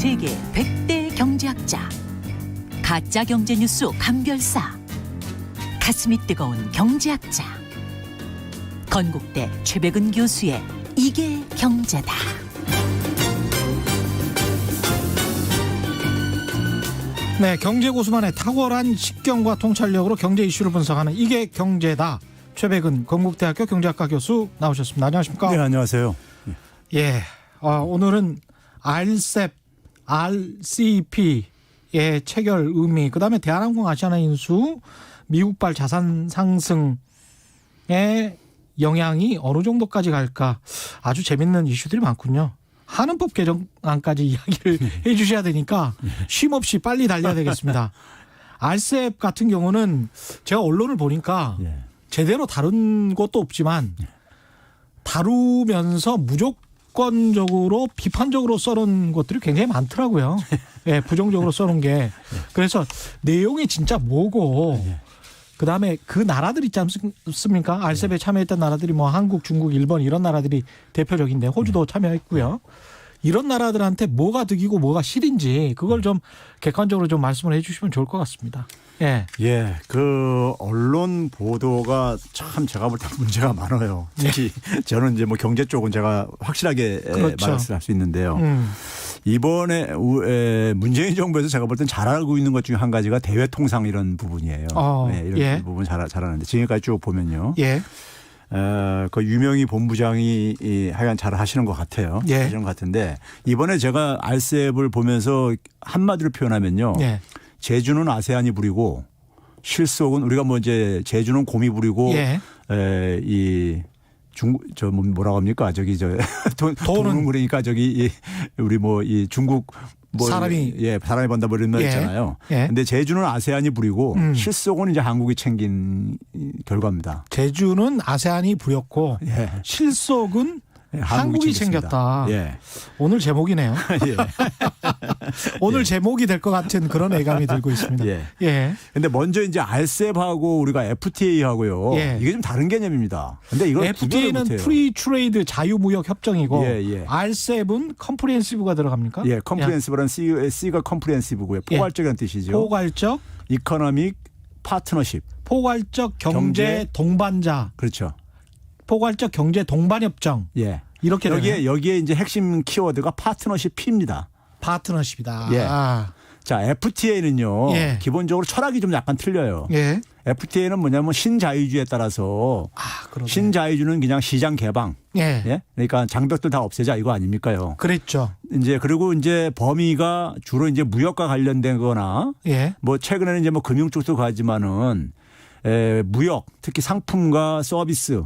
세계 100대 경제학자, 가짜 경제 뉴스 감별사, 가슴이 뜨거운 경제학자, 건국대 최백은 교수의 이게 경제다. 네, 경제 고수만의 탁월한 식견과 통찰력으로 경제 이슈를 분석하는 이게 경제다. 최백은 건국대학교 경제학과 교수 나오셨습니다. 안녕하십니까? 네, 안녕하세요. 예, 오늘은 RCEP의 체결 의미, 그다음에 대한항공 아시아나 인수, 미국발 자산 상승의 영향이 어느 정도까지 갈까, 아주 재밌는 이슈들이 많군요. 한은법 개정안까지 이야기를 해 주셔야 되니까 쉼없이 빨리 달려야 되겠습니다. RCEP 같은 경우는 제가 언론을 보니까 제대로 다룬 것도 없지만 다루면서 무조건적으로 비판적으로 써놓은 것들이 굉장히 많더라고요. 예, 부정적으로 써놓은 게. 그래서 내용이 진짜 뭐고, 그다음에 그 나라들 있지 않습니까? RCEP에 참여했던 나라들이 뭐 한국, 중국, 일본 이런 나라들이 대표적인데, 호주도 참여했고요. 이런 나라들한테 뭐가 득이고 뭐가 실인지 그걸 좀 객관적으로 좀 말씀을 해 주시면 좋을 것 같습니다. 예. 예, 그 언론 보도가 참 제가 볼 때 문제가 많아요. 특히 저는 이제 뭐 경제 쪽은 제가 확실하게 그렇죠. 말씀할 수 있는데요. 이번에 문재인 정부에서 제가 볼 땐 잘 알고 있는 것 중에 한 가지가 대외 통상 이런 부분이에요. 네, 이런 부분 잘하는데 지금까지 쭉 보면요. 예. 그 유명희 본부장이 하여간 잘 하시는 것 같아요. 예. 하시는 것 같은데 이번에 제가 RCEP을 보면서 한마디로 표현하면요. 예. 제주는 아세안이 부리고 실속은 우리가 뭐 이제 제주는 곰이 부리고 이 중국 저 뭐라고 합니까? 저기 저 돈은 그러니까 저기 우리 뭐 이 중국 뭐 사람이 사람이 번다 뭐 이런 말 있잖아요. 근데 제주는 아세안이 부리고 실속은 이제 한국이 챙긴 결과입니다. 제주는 아세안이 부렸고 실속은 한국이 챙겼다. 예. 오늘 제목이네요. 예. 오늘 제목이 될 것 같은 그런 예감이 들고 있습니다. 예. 예. 근데 먼저 이제 RCEP하고 우리가 FTA하고요. 이게 좀 다른 개념입니다. 근데 이걸 FTA는 프리 트레이드 자유무역 협정이고 RCEP은 컴프리헨시브가 들어갑니까? 예, 컴프리헨시브란 C가 컴프리헨시브고요. 포괄적이라는 뜻이죠. 포괄적 이코노믹 파트너십. 포괄적 경제 동반자. 그렇죠. 포괄적 경제 동반협정. 예. 이렇게 여기에 이제 핵심 키워드가 파트너십 P입니다. 파트너십이다. 예. 자, FTA는요. 기본적으로 철학이 좀 약간 틀려요. 예. FTA는 뭐냐면 신자유주의에 따라서 신자유주의는 그냥 시장 개방. 예. 그러니까 장벽들 다 없애자 이거 아닙니까요? 그랬죠. 이제 그리고 이제 범위가 주로 이제 무역과 관련된 거나 뭐 최근에는 이제 뭐 금융 쪽도 가지만은 무역, 특히 상품과 서비스.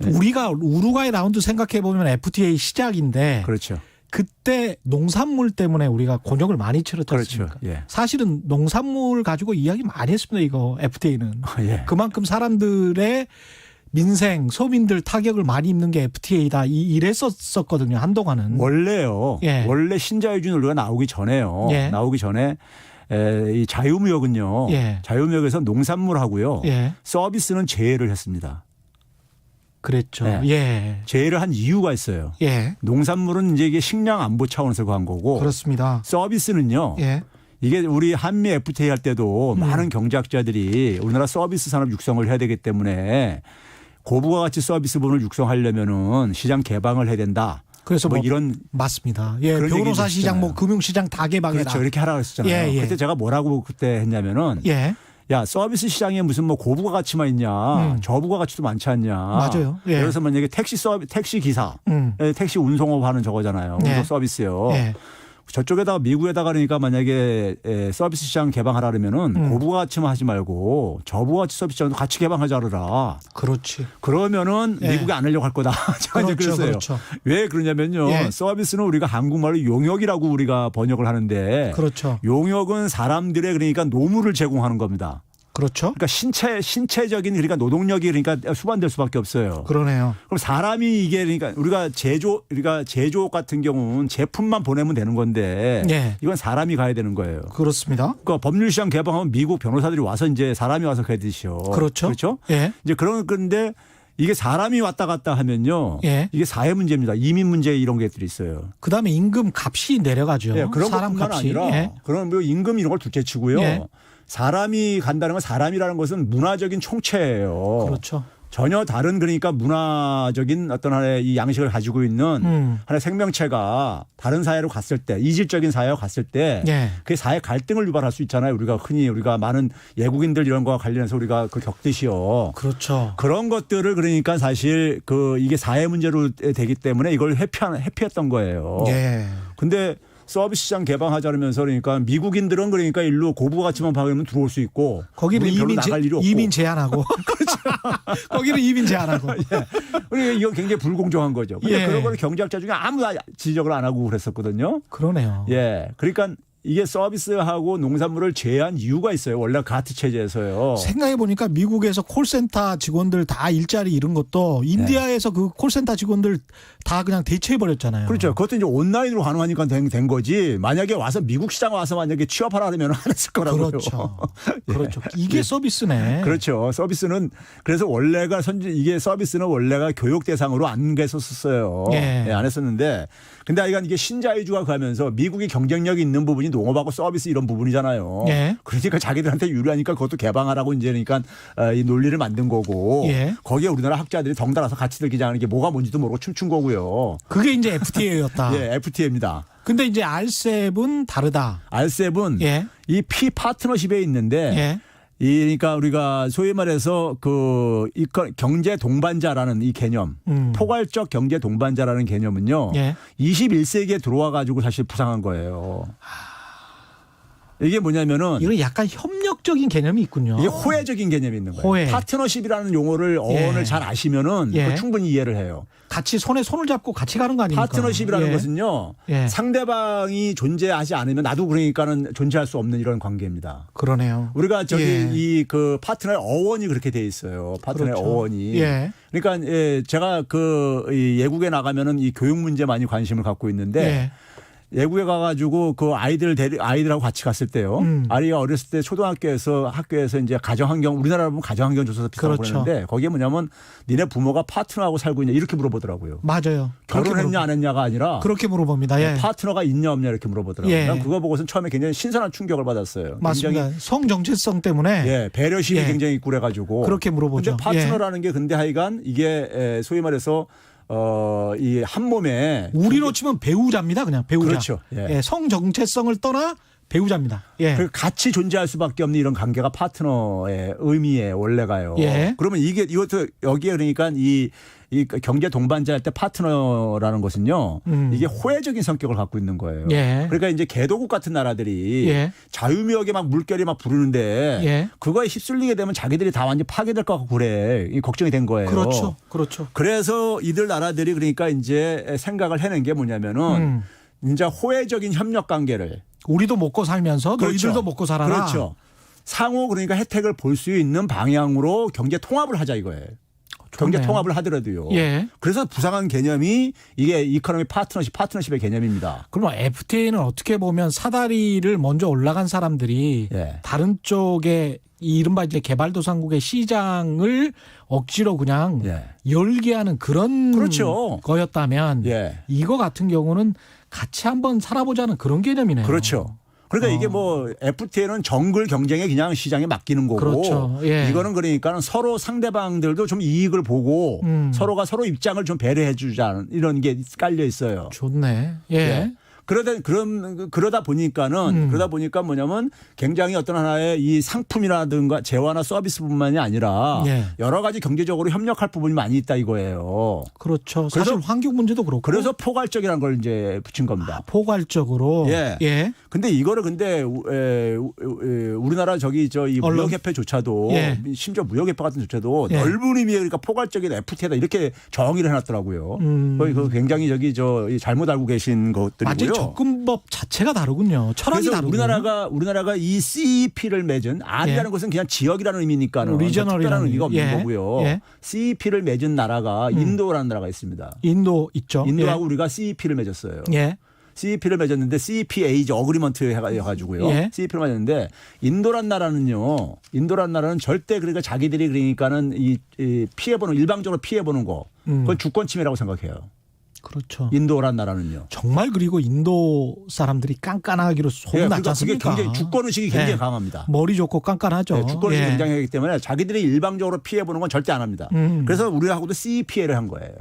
우리가 우루과이 라운드 생각해 보면 FTA 시작인데 그렇죠. 그때 농산물 때문에 우리가 곤욕을 많이 치렀지 않습니까? 그렇죠. 예. 사실은 농산물 가지고 이야기 많이 했습니다. 이거 FTA는. 그만큼 사람들의 민생, 소민들 타격을 많이 입는 게 FTA다. 이랬었거든요. 한동안은. 원래요. 원래 신자유주의 논리가 나오기 전에요. 나오기 전에 이 자유무역은요. 자유무역에서 농산물하고요. 서비스는 제외를 했습니다. 그랬죠. 제외를 한 이유가 있어요. 농산물은 이제 이게 식량 안보 차원에서 한 거고. 그렇습니다. 서비스는요. 이게 우리 한미 FTA 할 때도 많은 경제학자들이 우리나라 서비스 산업 육성을 해야 되기 때문에 고부가 가치 서비스 분을 육성하려면은 시장 개방을 해야 된다. 그래서 뭐 이런 맞습니다. 변호사 시장, 뭐 금융시장 다 개방해라. 그렇죠. 이렇게 하라고 했었잖아요. 그때 제가 뭐라고 그때 했냐면은. 야, 서비스 시장에 무슨 뭐 고부가 가치만 있냐, 저부가 가치도 많지 않냐. 맞아요. 예를 들어서 만약에 택시 기사, 택시 운송업 하는 저거잖아요. 운송 서비스요. 저쪽에다가 미국에다가 그러니까 만약에 서비스 시장 개방하라 그러면은 고부가 가치만 하지 말고 저부가 가치 서비스 시장도 같이 개방하자 그러라. 그렇지. 그러면은 미국이 안 하려고 할 거다. 제가 이제 그랬어요. 그렇죠. 왜 그러냐면요. 서비스는 우리가 한국말로 용역이라고 우리가 번역을 하는데 용역은 사람들의 그러니까 노무를 제공하는 겁니다. 그렇죠. 그러니까 신체적인 그러니까 노동력이 그러니까 수반될 수밖에 없어요. 그러네요. 그럼 사람이 이게 그러니까 우리가 제조업 같은 경우는 제품만 보내면 되는 건데 이건 사람이 가야 되는 거예요. 그렇습니다. 그러니까 법률시장 개방하면 미국 변호사들이 와서 이제 사람이 와서 가듯이요. 그렇죠. 이제 그런 건데 이게 사람이 왔다 갔다 하면요. 예. 이게 사회 문제입니다. 이민 문제 이런 것들이 있어요. 그다음에 임금 값이 내려가죠. 예, 그런 사람 것뿐만 값이. 아니라 예. 그런 뭐 임금 이런 걸 둘째치고요. 예. 사람이 간다는 건 사람이라는 것은 문화적인 총체예요. 그렇죠. 전혀 다른 그러니까 문화적인 어떤 하나의 이 양식을 가지고 있는 하나의 생명체가 다른 사회로 갔을 때 이질적인 사회로 갔을 때 예. 그게 사회 갈등을 유발할 수 있잖아요. 우리가 흔히 우리가 많은 외국인들 이런 거와 관련해서 우리가 그 겪듯이요. 그렇죠. 그런 것들을 그러니까 사실 그 이게 사회 문제로 되기 때문에 이걸 회피했던 거예요. 예. 근데 서비스 시장 개방하자면서 그러니까 미국인들은 그러니까 일로 고부 가치만 박으면 들어올 수 있고 거기는 우린 별로 나갈 일이 없고. 이민 제한하고 거기는 이민 제한하고 예. 그러니까 이건 굉장히 불공정한 거죠. 근데 예. 그런 거를 경제학자 중에 아무도 지적을 안 하고 그랬었거든요. 그러네요. 예. 그러니까 이게 서비스하고 농산물을 제한 이유가 있어요. 원래 가트 체제에서요. 생각해 보니까 미국에서 콜센터 직원들 다 일자리 잃은 것도 인디아에서 그 콜센터 직원들 다 그냥 대체해 버렸잖아요. 그렇죠. 그것도 이제 온라인으로 가능하니까 된 거지. 만약에 와서 미국 시장 와서 만약에 취업하라 그러면 안 했을 거라고요. 그렇죠. 예. 그렇죠. 이게 예. 서비스네. 그렇죠. 서비스는 그래서 원래가 이게 서비스는 원래가 교육 대상으로 안 했었어요. 예. 안 했었는데 근데 이게 신자유주가 가면서 미국이 경쟁력이 있는 부분이 농업하고 서비스 이런 부분이잖아요. 예. 그러니까 자기들한테 유리하니까 그것도 개방하라고 이제 그러니까 이 논리를 만든 거고 예. 거기에 우리나라 학자들이 덩달아서 같이 들기장하는 게 뭐가 뭔지도 모르고 춤춘 거고요. 그게 이제 FTA였다. 예, FTA입니다. 근데 이제 RCEP은 다르다. RCEP은 예. 이 피 파트너십에 있는데 예. 그러니까 우리가 소위 말해서 그 경제 동반자라는 이 개념, 포괄적 경제 동반자라는 개념은요. 예. 21세기에 들어와 가지고 사실 부상한 거예요. 이게 뭐냐면은 이건 약간 협력적인 개념이 있군요. 이게 호혜적인 개념이 있는 거예요. 호혜. 파트너십이라는 용어를 어원을 잘 아시면은 그걸 충분히 이해를 해요. 같이 손에 손을 잡고 같이 가는 거 아닙니까? 파트너십이라는 것은요. 예. 상대방이 존재하지 않으면 나도 그러니까는 존재할 수 없는 이런 관계입니다. 그러네요. 우리가 저기 예. 이 그 파트너의 어원이 그렇게 돼 있어요. 파트너의 그렇죠. 어원이. 예. 그러니까 제가 이 외국에 나가면은 이 교육 문제 많이 관심을 갖고 있는데 예. 외국에 가가지고 그 아이들하고 같이 갔을 때요. 아이가 어렸을 때 학교에서 이제 가정환경 우리나라로 보면 가정환경 조사서 비슷하고 그렇죠. 그러는데 거기에 뭐냐면 니네 부모가 파트너하고 살고 있냐 이렇게 물어보더라고요. 맞아요. 결혼했냐 안 했냐가 아니라 그렇게 물어봅니다. 예. 파트너가 있냐 없냐 이렇게 물어보더라고요. 예. 난 그거 보고선 처음에 굉장히 신선한 충격을 받았어요. 맞습니다. 굉장히 성 정체성 때문에 예, 배려심이 예. 굉장히 있고 그래가지고 그렇게 물어보죠. 근데 파트너라는 게 근데 하여간 이게 소위 말해서 이 한 몸에 우리로 치면 배우자입니다. 그냥 배우자. 그렇죠. 예. 예, 성 정체성을 떠나 배우자입니다. 예. 그 같이 존재할 수밖에 없는 이런 관계가 파트너의 의미에 원래가요. 예. 그러면 이것도 여기에 그러니까 이 경제 동반자 할 때 파트너라는 것은요. 이게 호혜적인 성격을 갖고 있는 거예요. 예. 그러니까 이제 개도국 같은 나라들이 예. 자유무역에 막 물결이 막 부르는데 예. 그거에 휩쓸리게 되면 자기들이 다 완전 파괴될 것 같고 그래. 걱정이 된 거예요. 그렇죠. 그렇죠. 그래서 이들 나라들이 그러니까 이제 생각을 해낸 게 뭐냐면은 이제 호혜적인 협력 관계를 우리도 먹고 살면서 그렇죠. 너희들도 먹고 살아라. 그렇죠. 상호 그러니까 혜택을 볼 수 있는 방향으로 경제 통합을 하자 이거예요. 경제 좋네요. 통합을 하더라도요. 예. 그래서 부상한 개념이 이게 이코노미 파트너십의 개념입니다. 그럼 FTA는 어떻게 보면 사다리를 먼저 올라간 사람들이 예. 다른 쪽에 이 이른바 이제 개발도상국의 시장을 억지로 그냥 예. 열게 하는 그런 그렇죠. 거였다면 예. 이거 같은 경우는 같이 한번 살아보자는 그런 개념이네요. 그렇죠. 그러니까 이게 뭐 FTA는 정글 경쟁에 그냥 시장에 맡기는 거고 그렇죠. 예. 이거는 그러니까 서로 상대방들도 좀 이익을 보고 서로가 서로 입장을 좀 배려해 주자 이런 게 깔려 있어요. 좋네. 예. 예. 그러다 보니까 뭐냐면 굉장히 어떤 하나의 이 상품이라든가 재화나 서비스뿐만이 아니라 예. 여러 가지 경제적으로 협력할 부분이 많이 있다 이거예요. 그렇죠. 그래서- 사실 환경 문제도 그렇고. 그래서 포괄적이라는 걸 이제 붙인 겁니다. 포괄적으로. 예. 예. 근데 이거를 근데 우리나라 이 언론. 무역협회조차도 예. 심지어 무역협회 같은 조차도 예. 넓은 의미의 그러니까 포괄적인 FTA다 이렇게 정의를 해놨더라고요. 거의 그 굉장히 이 잘못 알고 계신 것들이고요. 완전히 접근법 자체가 다르군요. 철학이 그래서 다르군요. 우리나라가 이 CEP를 맺은 R이라는 예. 것은 그냥 지역이라는 의미니까는 리저널이라는 특별한 의미가 없는 예. 거고요. 예. CEP를 맺은 나라가 인도라는 나라가 있습니다. 인도 있죠. 인도하고 우리가 CEP를 맺었어요. 예. CEP를 맺었는데 CEPA 어그리먼트 해가지고요. 예. CEP를 맺었는데 인도란 나라는 절대 그러니까 자기들이 그러니까는 이 피해보는 일방적으로 피해보는 거 그건 주권 침해라고 생각해요. 그렇죠. 인도란 나라는요. 정말 그리고 인도 사람들이 깐깐하기로 소문났지 않습니까? 그게 굉장히 주권 의식이 굉장히 예. 강합니다. 머리 좋고 깐깐하죠. 네, 주권 의식이 예. 굉장히 하기 때문에 자기들이 일방적으로 피해보는 건 절대 안 합니다. 그래서 우리하고도 CEPA를 한 거예요.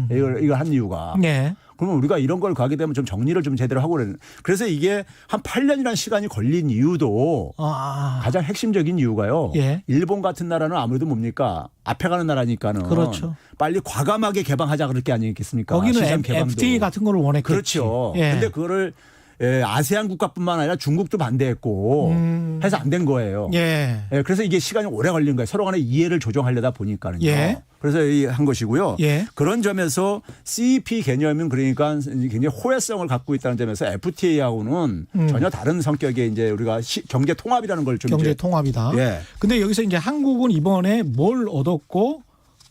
이걸 한 이유가. 예. 그러면 우리가 이런 걸 가게 되면 좀 정리를 좀 제대로 하고 그래요. 그래서 이게 한 8년이라는 시간이 걸린 이유도 가장 핵심적인 이유가요. 예. 일본 같은 나라는 아무래도 뭡니까? 앞에 가는 나라니까는 그렇죠. 빨리 과감하게 개방하자 그럴 게 아니겠습니까? 거기는 시장 개방도. FTA 같은 거를 원했겠지. 그렇죠. 예. 근데 그거를 아세안 국가뿐만 아니라 중국도 반대했고 해서 안 된 거예요. 예. 그래서 이게 시간이 오래 걸린 거예요. 서로 간에 이해를 조정하려다 보니까는요. 예. 그래서 한 것이고요. 예. 그런 점에서 CEP 개념은 그러니까 굉장히 호혜성을 갖고 있다는 점에서 FTA하고는 전혀 다른 성격의 이제 우리가 경제 통합이라는 걸 좀 경제 통합이다. 예. 근데 여기서 이제 한국은 이번에 뭘 얻었고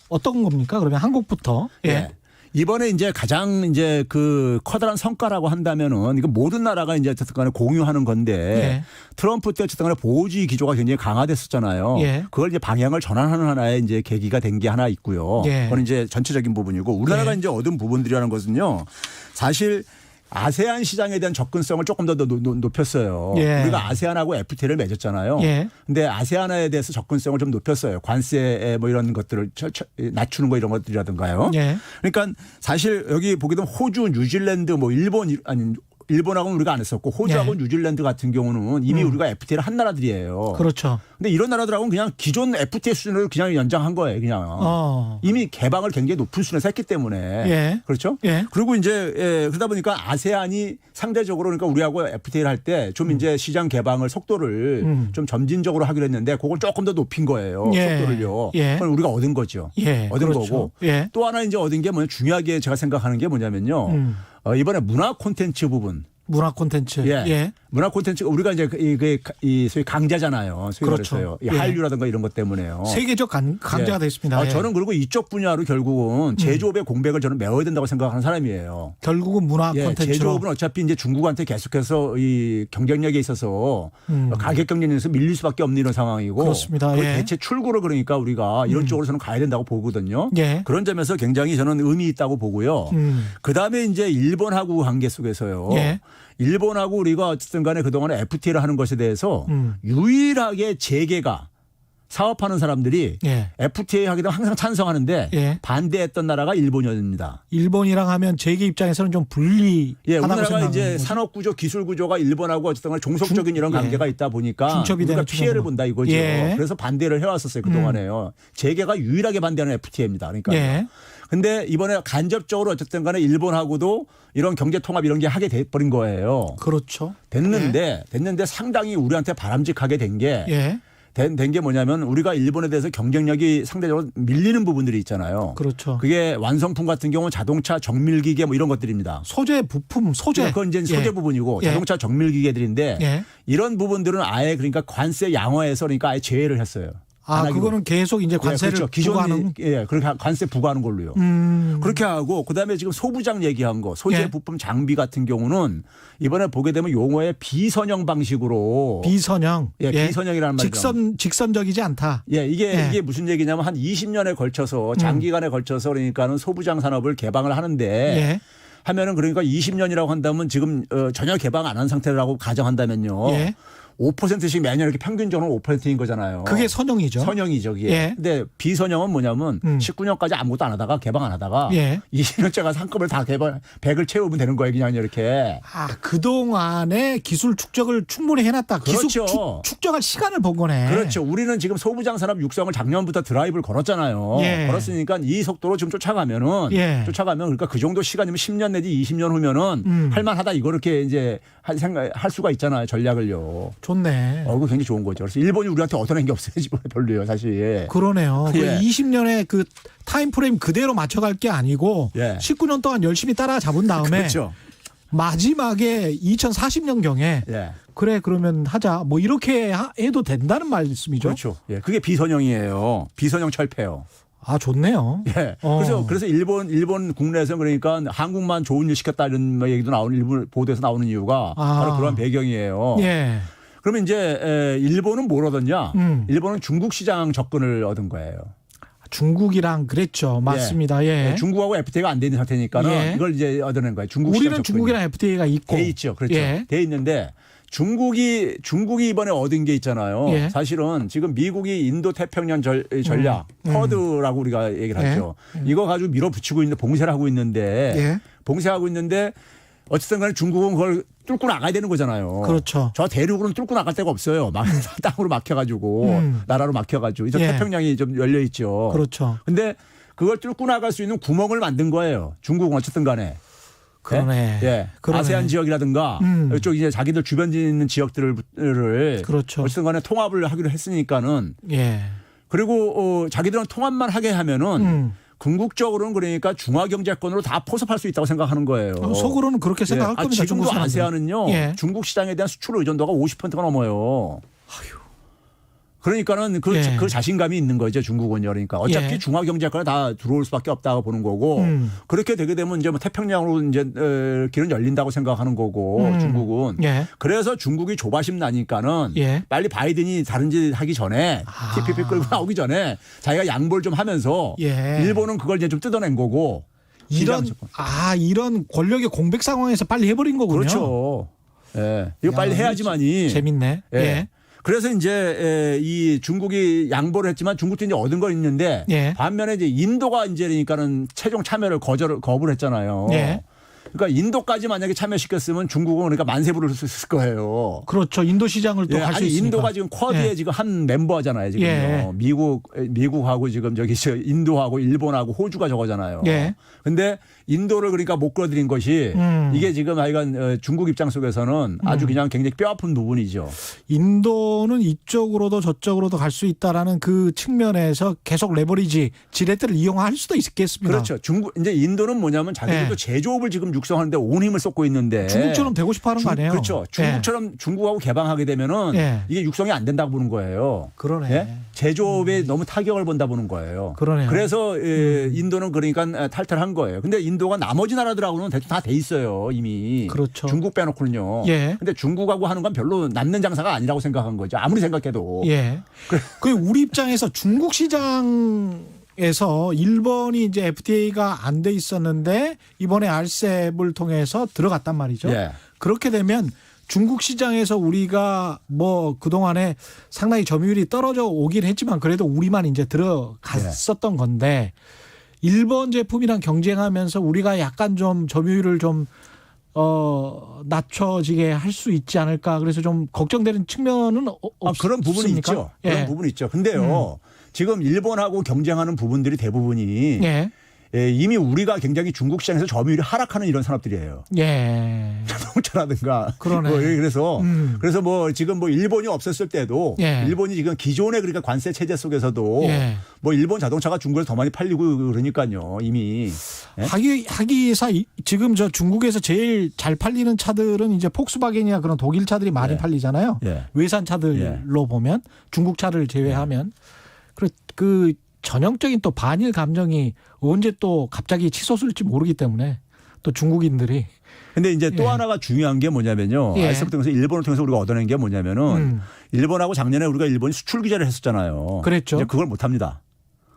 어떤 겁니까? 그러면 한국부터. 예. 예. 이번에 이제 가장 이제 그 커다란 성과라고 한다면은 이거 모든 나라가 이제 어쨌든 간에 공유하는 건데 예. 트럼프 때 어쨌든 간에 보호주의 기조가 굉장히 강화됐었잖아요. 예. 그걸 이제 방향을 전환하는 하나의 이제 계기가 된 게 하나 있고요. 예. 그건 이제 전체적인 부분이고 우리나라가 예. 이제 얻은 부분들이라는 것은요. 사실 아세안 시장에 대한 접근성을 조금 더 높였어요. 예. 우리가 아세안하고 FTA를 맺었잖아요. 예. 근데 아세안에 대해서 접근성을 좀 높였어요. 관세 뭐 이런 것들을 낮추는 거 이런 것들이라든가요. 예. 그러니까 사실 여기 보게 되면 호주, 뉴질랜드 뭐 일본하고는 우리가 안 했었고 호주하고 네. 뉴질랜드 같은 경우는 이미 우리가 FTA를 한 나라들이에요. 그렇죠. 근데 이런 나라들하고는 그냥 기존 FTA 수준으로 그냥 연장한 거예요. 그냥. 이미 개방을 굉장히 높은 수준에서 했기 때문에. 예. 그렇죠? 예. 그리고 이제 그러다 보니까 아세안이 상대적으로 그러니까 우리하고 FTA를 할 때 좀 이제 시장 개방을 속도를 좀 점진적으로 하기로 했는데 그걸 조금 더 높인 거예요. 예. 속도를요. 예. 그건 우리가 얻은 거죠. 예. 얻은 그렇죠. 거고. 예. 또 하나 이제 얻은 게 뭐냐 중요하게 제가 생각하는 게 뭐냐면요. 이번에 문화 콘텐츠 부분. 문화 콘텐츠. 예. 예. 문화 콘텐츠가 우리가 이제 이 소위 강자잖아요. 소위 그렇죠. 말해서요. 이 예. 한류라든가 이런 것 때문에요. 세계적 강자가 예. 됐습니다. 예. 저는 그리고 이쪽 분야로 결국은 제조업의 공백을 저는 메워야 된다고 생각하는 사람이에요. 결국은 문화 예, 콘텐츠로. 제조업은 어차피 이제 중국한테 계속해서 이 경쟁력에 있어서 가격 경쟁력에서 밀릴 수밖에 없는 이런 상황이고. 그렇습니다. 예. 대체 출구로 그러니까 우리가 이런 쪽으로 저는 가야 된다고 보거든요. 예. 그런 점에서 굉장히 저는 의미 있다고 보고요. 그 다음에 이제 일본하고 관계 속에서요. 예. 일본하고 우리가 어쨌든 간에 그동안에 FTA를 하는 것에 대해서 유일하게 재계가 사업하는 사람들이 예. FTA 하게 되면 항상 찬성하는데 예. 반대했던 나라가 일본이었습니다. 일본이랑 하면 재계 입장에서는 좀 불리하다고 예, 우리나라가 생각하는 이제 거죠. 산업 구조, 기술 구조가 일본하고 어쨌든 간에 종속적인 이런 예. 관계가 있다 보니까 중첩이 우리가 되는 피해를 측면으로. 본다 이거죠. 예. 그래서 반대를 해왔었어요 그동안에요. 재계가 유일하게 반대하는 FTA입니다. 그러니까. 예. 근데 이번에 간접적으로 어쨌든 간에 일본하고도 이런 경제 통합 이런 게 하게 돼 버린 거예요. 그렇죠. 됐는데 상당히 우리한테 바람직하게 된 게 예. 된 게 뭐냐면 우리가 일본에 대해서 경쟁력이 상대적으로 밀리는 부분들이 있잖아요. 그렇죠. 그게 완성품 같은 경우 자동차 정밀기계 뭐 이런 것들입니다. 소재, 부품, 소재. 그건 이제 소재 예. 부분이고 예. 자동차 정밀기계들인데 예. 이런 부분들은 아예 그러니까 관세 양호해서 그러니까 아예 제외를 했어요. 안 하기로. 그거는 계속 이제 관세를 그렇죠. 기존 부과하는. 그렇게 관세 부과하는 걸로요. 그렇게 하고 그다음에 지금 소부장 얘기한 거 소재 예. 부품 장비 같은 경우는 이번에 보게 되면 용어에 비선형 방식으로 비선형. 예, 비선형이라는 말이죠. 직선적이지 않다. 예, 이게 예. 이게 무슨 얘기냐면 한 20년에 걸쳐서 장기간에 걸쳐서 그러니까는 소부장 산업을 개방을 하는데 예. 하면은 그러니까 20년이라고 한다면 지금 전혀 개방 안 한 상태라고 가정한다면요. 예. 5%씩 매년 이렇게 평균적으로 5%인 거잖아요. 그게 선형이죠. 선형이죠. 그게. 예. 근데 비선형은 뭐냐면 19년까지 아무것도 안 하다가 개방 안 하다가 예. 20년째 가서 한꺼번에 다 개발 100을 채우면 되는 거예요. 그냥 이렇게. 그동안에 기술 축적을 충분히 해놨다. 기술 그렇죠. 축적할 시간을 본 거네. 그렇죠. 우리는 지금 소부장 산업 육성을 작년부터 드라이브를 걸었잖아요. 예. 걸었으니까 이 속도로 좀 쫓아가면 그러니까 그 정도 시간이면 10년 내지 20년 후면은 할만하다 이거 이렇게 이제 할 수가 있잖아요. 전략을요. 좋네. 그거 굉장히 좋은 거죠. 그래서 일본이 우리한테 얻어낸 게 없어요. 지금 별로예요, 사실. 그러네요. 예. 20년의 그 타임 프레임 그대로 맞춰갈 게 아니고 예. 19년 동안 열심히 따라잡은 다음에 그렇죠. 마지막에 2040년경에 예. 그래 그러면 하자 뭐 이렇게 해도 된다는 말씀이죠. 그렇죠. 예. 그게 비선형이에요. 비선형 철폐요. 아, 좋네요. 예. 그래서 일본 국내에서 그러니까 한국만 좋은 일 시켰다 이런 얘기도 나오는 일본 보도에서 나오는 이유가 바로 그런 배경이에요. 예. 그러면 이제 일본은 뭘 얻었냐? 일본은 중국 시장 접근을 얻은 거예요. 중국이랑 그랬죠. 맞습니다. 예. 중국하고 FTA가 안 돼 있는 상태니까는 예. 이걸 이제 얻어낸 거예요. 중국 시장 우리는 접근이. 중국이랑 FTA가 있고 돼 있죠. 그렇죠. 예. 돼 있는데 중국이 이번에 얻은 게 있잖아요. 예. 사실은 지금 미국이 인도 태평양 전략 쿼드라고 우리가 얘기를 하죠. 이거 가지고 밀어붙이고 있는데 봉쇄를 하고 있는데 예. 봉쇄하고 있는데 어쨌든 간에 중국은 그걸 뚫고 나가야 되는 거잖아요. 그렇죠. 저 대륙으로는 뚫고 나갈 데가 없어요. 땅으로 막혀가지고 나라로 막혀가지고 저 예. 태평양이 좀 열려 있죠. 그렇죠. 근데 그걸 뚫고 나갈 수 있는 구멍을 만든 거예요. 중국은 어쨌든 간에. 그러네. 예. 그러네. 아세안 지역이라든가 이쪽 이제 자기들 주변에 있는 지역들을 그렇죠. 어쨌든 간에 통합을 하기로 했으니까는 예. 그리고 자기들은 통합만 하게 하면은 궁극적으로는 그러니까 중화경제권으로 다 포섭할 수 있다고 생각하는 거예요. 속으로는 그렇게 생각할 겁니다. 지금도 중국 사람들은. 아세안은요. 예. 중국 시장에 대한 수출 의존도가 50%가 넘어요. 그러니까는 그 자신감이 있는 거죠. 중국은요. 그러니까 어차피 예. 중화경제권에 다 들어올 수밖에 없다고 보는 거고 그렇게 되게 되면 이제 뭐 태평양으로 이제 길은 열린다고 생각하는 거고 중국은. 예. 그래서 중국이 조바심 나니까는 예. 빨리 바이든이 다른 짓 하기 전에 TPP 끌고 나오기 전에 자기가 양보를 좀 하면서 예. 일본은 그걸 이제 좀 뜯어낸 거고. 이런 권력의 공백 상황에서 빨리 해버린 거군요. 그렇죠. 예. 이거 빨리 해야지만이. 재밌네. 예. 예. 그래서 이제 이 중국이 양보를 했지만 중국도 이제 얻은 거 있는데 예. 반면에 이제 인도가 이제 그러니까는 최종 참여를 거부를 했잖아요. 예. 그러니까 인도까지 만약에 참여시켰으면 중국은 그러니까 만세 부를 수 있을 거예요. 그렇죠. 인도 시장을 또 할 수 있으니까. 인도가 지금 쿼드에 예. 지금 한 멤버잖아요. 지금요. 예. 미국하고 지금 저기 인도하고 일본하고 호주가 저거잖아요. 예. 근데 인도를 그러니까 못 끌어들인 것이 이게 지금 하여간 중국 입장 속에서는 아주 그냥 굉장히 뼈아픈 부분이죠. 인도는 이쪽으로도 저쪽으로도 갈 수 있다라는 그 측면에서 계속 레버리지 지렛대를 이용할 수도 있겠습니다. 그렇죠. 이제 인도는 뭐냐면 자기들도 예. 제조업을 지금 육성하는데 온 힘을 쏟고 있는데 중국처럼 되고 싶어 하는 거 아니에요? 그렇죠. 중국처럼 중국하고 개방하게 되면은 예. 이게 육성이 안 된다고 보는 거예요. 그러네. 예? 제조업에 너무 타격을 본다 보는 거예요. 그러네요. 그래서 인도는 그러니까 탈퇴한 거예요. 근데 인도가 나머지 나라들하고는 대충 다 돼 있어요. 이미. 그렇죠. 중국 빼놓고는요. 예. 근데 중국하고 하는 건 별로 남는 장사가 아니라고 생각한 거죠. 아무리 생각해도. 예. 그 우리 입장에서 중국 시장에서 일본이 이제 FTA가 안 돼 있었는데 이번에 RCEP을 통해서 들어갔단 말이죠. 예. 그렇게 되면 중국 시장에서 우리가 뭐 그동안에 상당히 점유율이 떨어져 오긴 했지만 그래도 우리만 이제 들어갔었던 건데 일본 제품이랑 경쟁하면서 우리가 약간 좀 점유율을 좀 낮춰지게 할 수 있지 않을까. 그래서 좀 걱정되는 측면은 없습니까? 그런 부분이 있죠. 예. 그런 부분이 있죠. 근데요. 지금 일본하고 경쟁하는 부분들이 대부분이 예. 이미 우리가 굉장히 중국 시장에서 점유율이 하락하는 이런 산업들이에요. 예. 자동차라든가. 그러네. 그래서 뭐 지금 뭐 일본이 없었을 때도 예. 일본이 지금 기존의 그러니까 관세 체제 속에서도 예. 뭐 일본 자동차가 중국에서 더 많이 팔리고 그러니까요. 이미. 예? 하기사 지금 저 중국에서 제일 잘 팔리는 차들은 이제 폭스바겐이나 그런 독일 차들이 많이 예. 팔리잖아요. 예. 외산 차들로 보면 중국 차를 제외하면 그 전형적인 또 반일 감정이 언제 또 갑자기 치솟을지 모르기 때문에 또 중국인들이. 근데 이제 또 예. 하나가 중요한 게 뭐냐면요. 예. RCEP 통해서 일본을 통해서 우리가 얻어낸 게 뭐냐면은 일본하고 작년에 우리가 일본이 수출 규제를 했었잖아요. 그랬죠. 이제 그걸 못 합니다.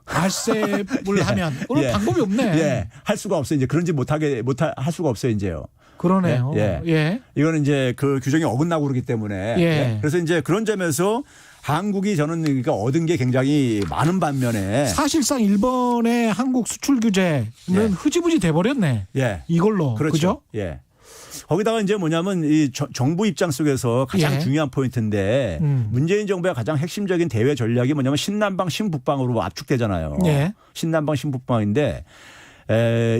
RCEP을 하면 그런 예. 방법이 없네. 예. 할 수가 없어요. 이제 그런 짓 할 수가 없어요, 이제요. 그러네요. 예. 예. 이거는 이제 그 규정이 어긋나고 그러기 때문에. 예. 예. 그래서 이제 그런 점에서 한국이 저는 그러니까 얻은 게 굉장히 많은 반면에 사실상 일본의 한국 수출 규제는 예. 흐지부지 돼버렸네. 예. 이걸로. 그렇죠. 그죠? 예. 거기다가 이제 뭐냐면 이 정부 입장 속에서 가장 예. 중요한 포인트인데 문재인 정부의 가장 핵심적인 대외 전략이 뭐냐면 신남방 신북방으로 압축되잖아요. 예. 신남방 신북방인데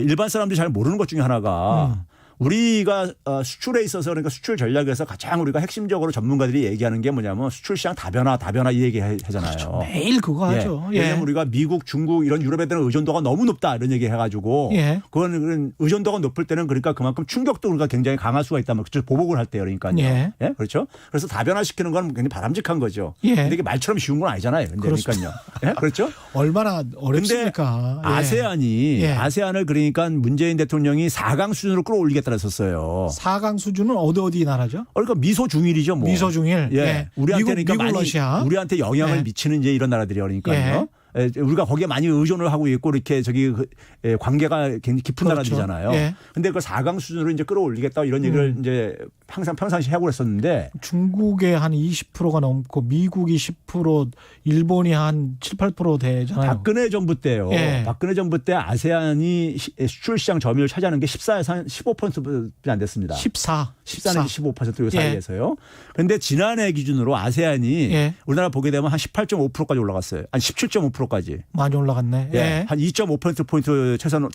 일반 사람들이 잘 모르는 것 중에 하나가 우리가 수출에 있어서 그러니까 수출 전략에서 가장 우리가 핵심적으로 전문가들이 얘기하는 게 뭐냐면 수출 시장 다변화 이 얘기 하잖아요. 그렇죠. 매일 그거 하죠. 예. 왜냐하면 우리가 미국, 중국 이런 유럽에 대한 의존도가 너무 높다 이런 얘기 해가지고 예. 그건 의존도가 높을 때는 그러니까 그만큼 충격도 우리가 굉장히 강할 수가 있다면 그렇죠. 보복을 할 때요. 그러니까요. 예. 예? 그렇죠. 그래서 다변화시키는 건 굉장히 바람직한 거죠. 예. 근데 이게 말처럼 쉬운 건 아니잖아요. 그러니까요. 예? 그렇죠. 얼마나 어렵습니까? 근데 아세안이 예. 아세안을 그러니까 문재인 대통령이 4강 수준으로 끌어올리겠다 했었어요. 4강 수준은 어디 나라죠? 그러니까 미소 중일이죠, 뭐. 미소 중일. 예. 예. 우리한테 미국, 그러니까 많이 러시아. 우리한테 영향을 예. 미치는 이제 이런 나라들이 그러니까요. 예. 우리가 거기에 많이 의존을 하고 있고 이렇게 관계가 굉장히 깊은 그렇죠. 나라들이잖아요. 예. 근데 그 4강 수준으로 이제 끌어올리겠다 이런 얘기를 이제 항상 평상시 하고 그랬었는데 중국의 한 20%가 넘고 미국이 10%, 일본이 한 7, 8% 되잖아요. 박근혜 정부 때요. 예. 박근혜 정부 때 아세안이 수출 시장 점유율 차지하는 게 14에서 15%밖에 안 됐습니다. 14 내지 15% 사이에서요. 그런데 지난해 기준으로 아세안이 예. 우리나라 보게 되면 한 18.5%까지 올라갔어요. 한 17.5%까지. 많이 올라갔네. 예. 예. 한 2.5%포인트 최소한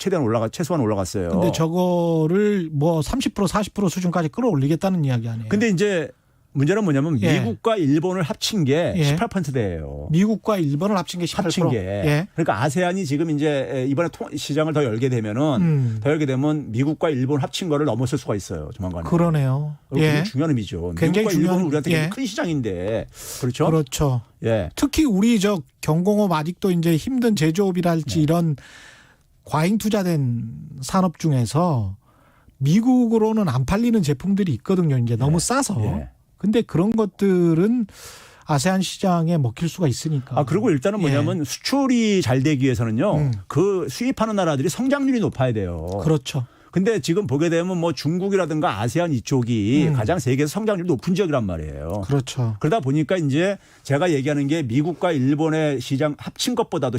올라갔어요. 근데 저거를 뭐 30% 40% 수준까지 끌어올리겠다는 이야기 아니에요. 근데 이제 문제는 뭐냐면 예. 미국과 일본을 합친 게 예. 18%대예요. 미국과 일본을 합친 게 18%. 합친 게. 예. 그러니까 아세안이 지금 이제 이번에 시장을 더 열게 되면은 더 열게 되면 미국과 일본 합친 거를 넘어설 수가 있어요. 조만간에. 그러네요. 굉장히 예. 중요한 의미죠. 굉장히 미국과 일본은 중요한, 우리한테 예. 굉장히 큰 시장인데. 그렇죠? 그렇죠. 예. 특히 우리 경공업 아직도 이제 힘든 제조업이랄지 이런 과잉 투자된 산업 중에서 미국으로는 안 팔리는 제품들이 있거든요. 이제 너무 싸서. 예. 근데 그런 것들은 아세안 시장에 먹힐 수가 있으니까. 그리고 일단은 뭐냐면 수출이 잘 되기 위해서는요. 그 수입하는 나라들이 성장률이 높아야 돼요. 그렇죠. 근데 지금 보게 되면 뭐 중국이라든가 아세안 이쪽이 가장 세계에서 성장률이 높은 지역이란 말이에요. 그렇죠. 그러다 보니까 이제 제가 얘기하는 게 미국과 일본의 시장 합친 것보다도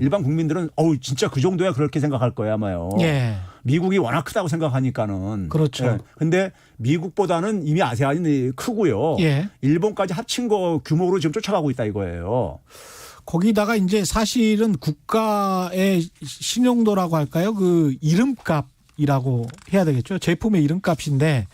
일반 국민들은 진짜 그 정도야 그렇게 생각할 거예요 아마요. 예. 미국이 워낙 크다고 생각하니까는. 그렇죠. 예. 근데 미국보다는 이미 아세안이 크고요. 예. 일본까지 합친 거 규모로 지금 쫓아가고 있다 이거예요. 거기다가 이제 사실은 국가의 신용도라고 할까요? 그 이름값이라고 해야 되겠죠. 제품의 이름값인데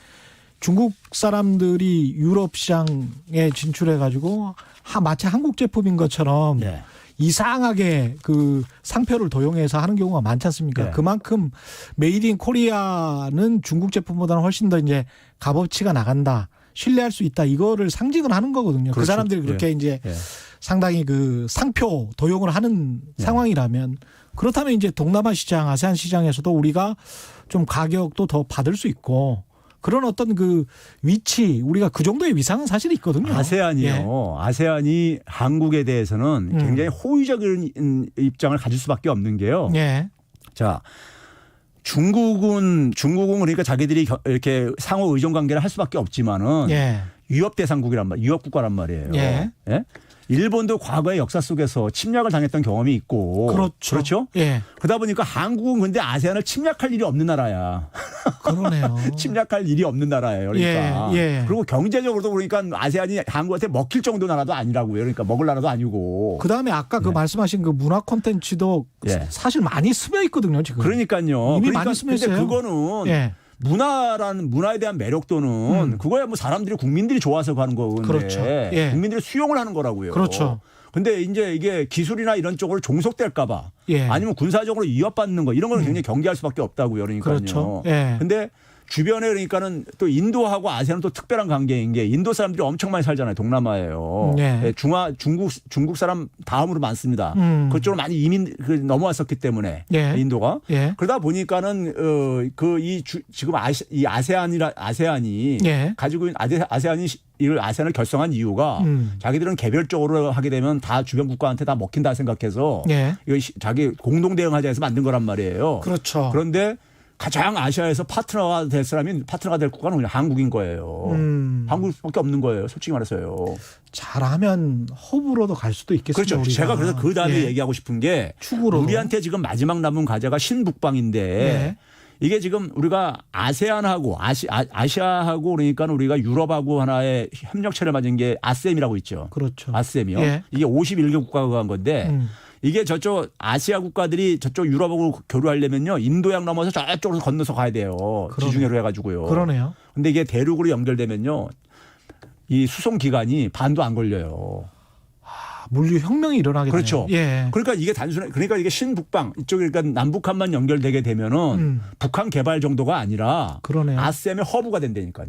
중국 사람들이 유럽 시장에 진출해 가지고 마치 한국 제품인 것처럼 예. 이상하게 그 상표를 도용해서 하는 경우가 많지 않습니까? 네. 그만큼 메이드 인 코리아는 중국 제품보다는 훨씬 더 이제 값어치가 나간다. 신뢰할 수 있다. 이거를 상징을 하는 거거든요. 그렇죠. 그 사람들이 그렇게 예. 이제 예. 상당히 그 상표 도용을 하는 상황이라면 그렇다면 이제 동남아 시장, 아세안 시장에서도 우리가 좀 가격도 더 받을 수 있고 그런 어떤 그 위치 우리가 그 정도의 위상은 사실 있거든요. 아세안이요. 예. 아세안이 한국에 대해서는 굉장히 호의적인 입장을 가질 수밖에 없는 게요. 예. 자, 중국은 그러니까 자기들이 이렇게 상호 의존 관계를 할 수밖에 없지만은 예. 위협 대상국이란 위협 국가란 말이에요. 예. 예? 일본도 과거의 역사 속에서 침략을 당했던 경험이 있고 그렇죠. 예. 그러다 보니까 한국은 근데 아세안을 침략할 일이 없는 나라야. 그러네요. 침략할 일이 없는 나라예요. 그러니까. 예, 예. 그리고 경제적으로도 그러니까 아세안이 한국한테 먹힐 정도 나라도 아니라고요. 그러니까 먹을 나라도 아니고. 그다음에 아까 그 말씀하신 그 문화 콘텐츠도 예. 사실 많이 스며 있거든요, 지금. 그러니까요. 이미 그러니까 많이 스며 근데 있어요. 그거는 예. 문화에 대한 매력도는 그거야 뭐 사람들이 국민들이 좋아서 가는 거건데 그렇죠. 예. 국민들이 수용을 하는 거라고요. 그렇죠. 근데 이제 이게 기술이나 이런 쪽으로 종속될까 봐 예. 아니면 군사적으로 위협받는 거 이런 거는 굉장히 경계할 수밖에 없다고요. 그러니까요. 그렇죠. 예. 근데 주변에 그러니까는 또 인도하고 아세안은 또 특별한 관계인 게 인도 사람들이 엄청 많이 살잖아요. 동남아예요. 예. 중국 사람 다음으로 많습니다. 그쪽으로 많이 넘어왔었기 때문에 예. 인도가. 예. 그러다 보니까는 지금 이 아세안이 예. 가지고 있는 아세안이 이걸 아세안을 결성한 이유가 자기들은 개별적으로 하게 되면 다 주변 국가한테 다 먹힌다 생각해서 예. 이거 자기 공동 대응하자 해서 만든 거란 말이에요. 그렇죠. 그런데 가장 아시아에서 파트너가 될 국가는 그냥 한국인 거예요. 한국밖에 없는 거예요. 솔직히 말해서요. 잘하면 허브로도 갈 수도 있겠습니다. 그렇죠. 우리가. 제가 그래서 그 다음에 예. 얘기하고 싶은 게 축으로. 우리한테 지금 마지막 남은 과제가 신북방인데 예. 이게 지금 우리가 아세안하고 아시아하고 그러니까 우리가 유럽하고 하나의 협력체를 맺은 게 아셈이라고 있죠. 그렇죠. 아셈이요. 예. 이게 51개 국가가 한 건데 이게 저쪽 아시아 국가들이 저쪽 유럽하고 교류하려면요. 인도양 넘어서 저쪽으로 건너서 가야 돼요. 지중해로 해가지고요. 그러네요. 근데 이게 대륙으로 연결되면요. 이 수송 기간이 반도 안 걸려요. 물류 혁명이 일어나게 그렇죠. 되네요. 예. 그러니까 이게 단순한 그러니까 이게 신북방 이쪽 그러니까 남북한만 연결되게 되면은 북한 개발 정도가 아니라 그러네요. 아셈의 허브가 된다니까요.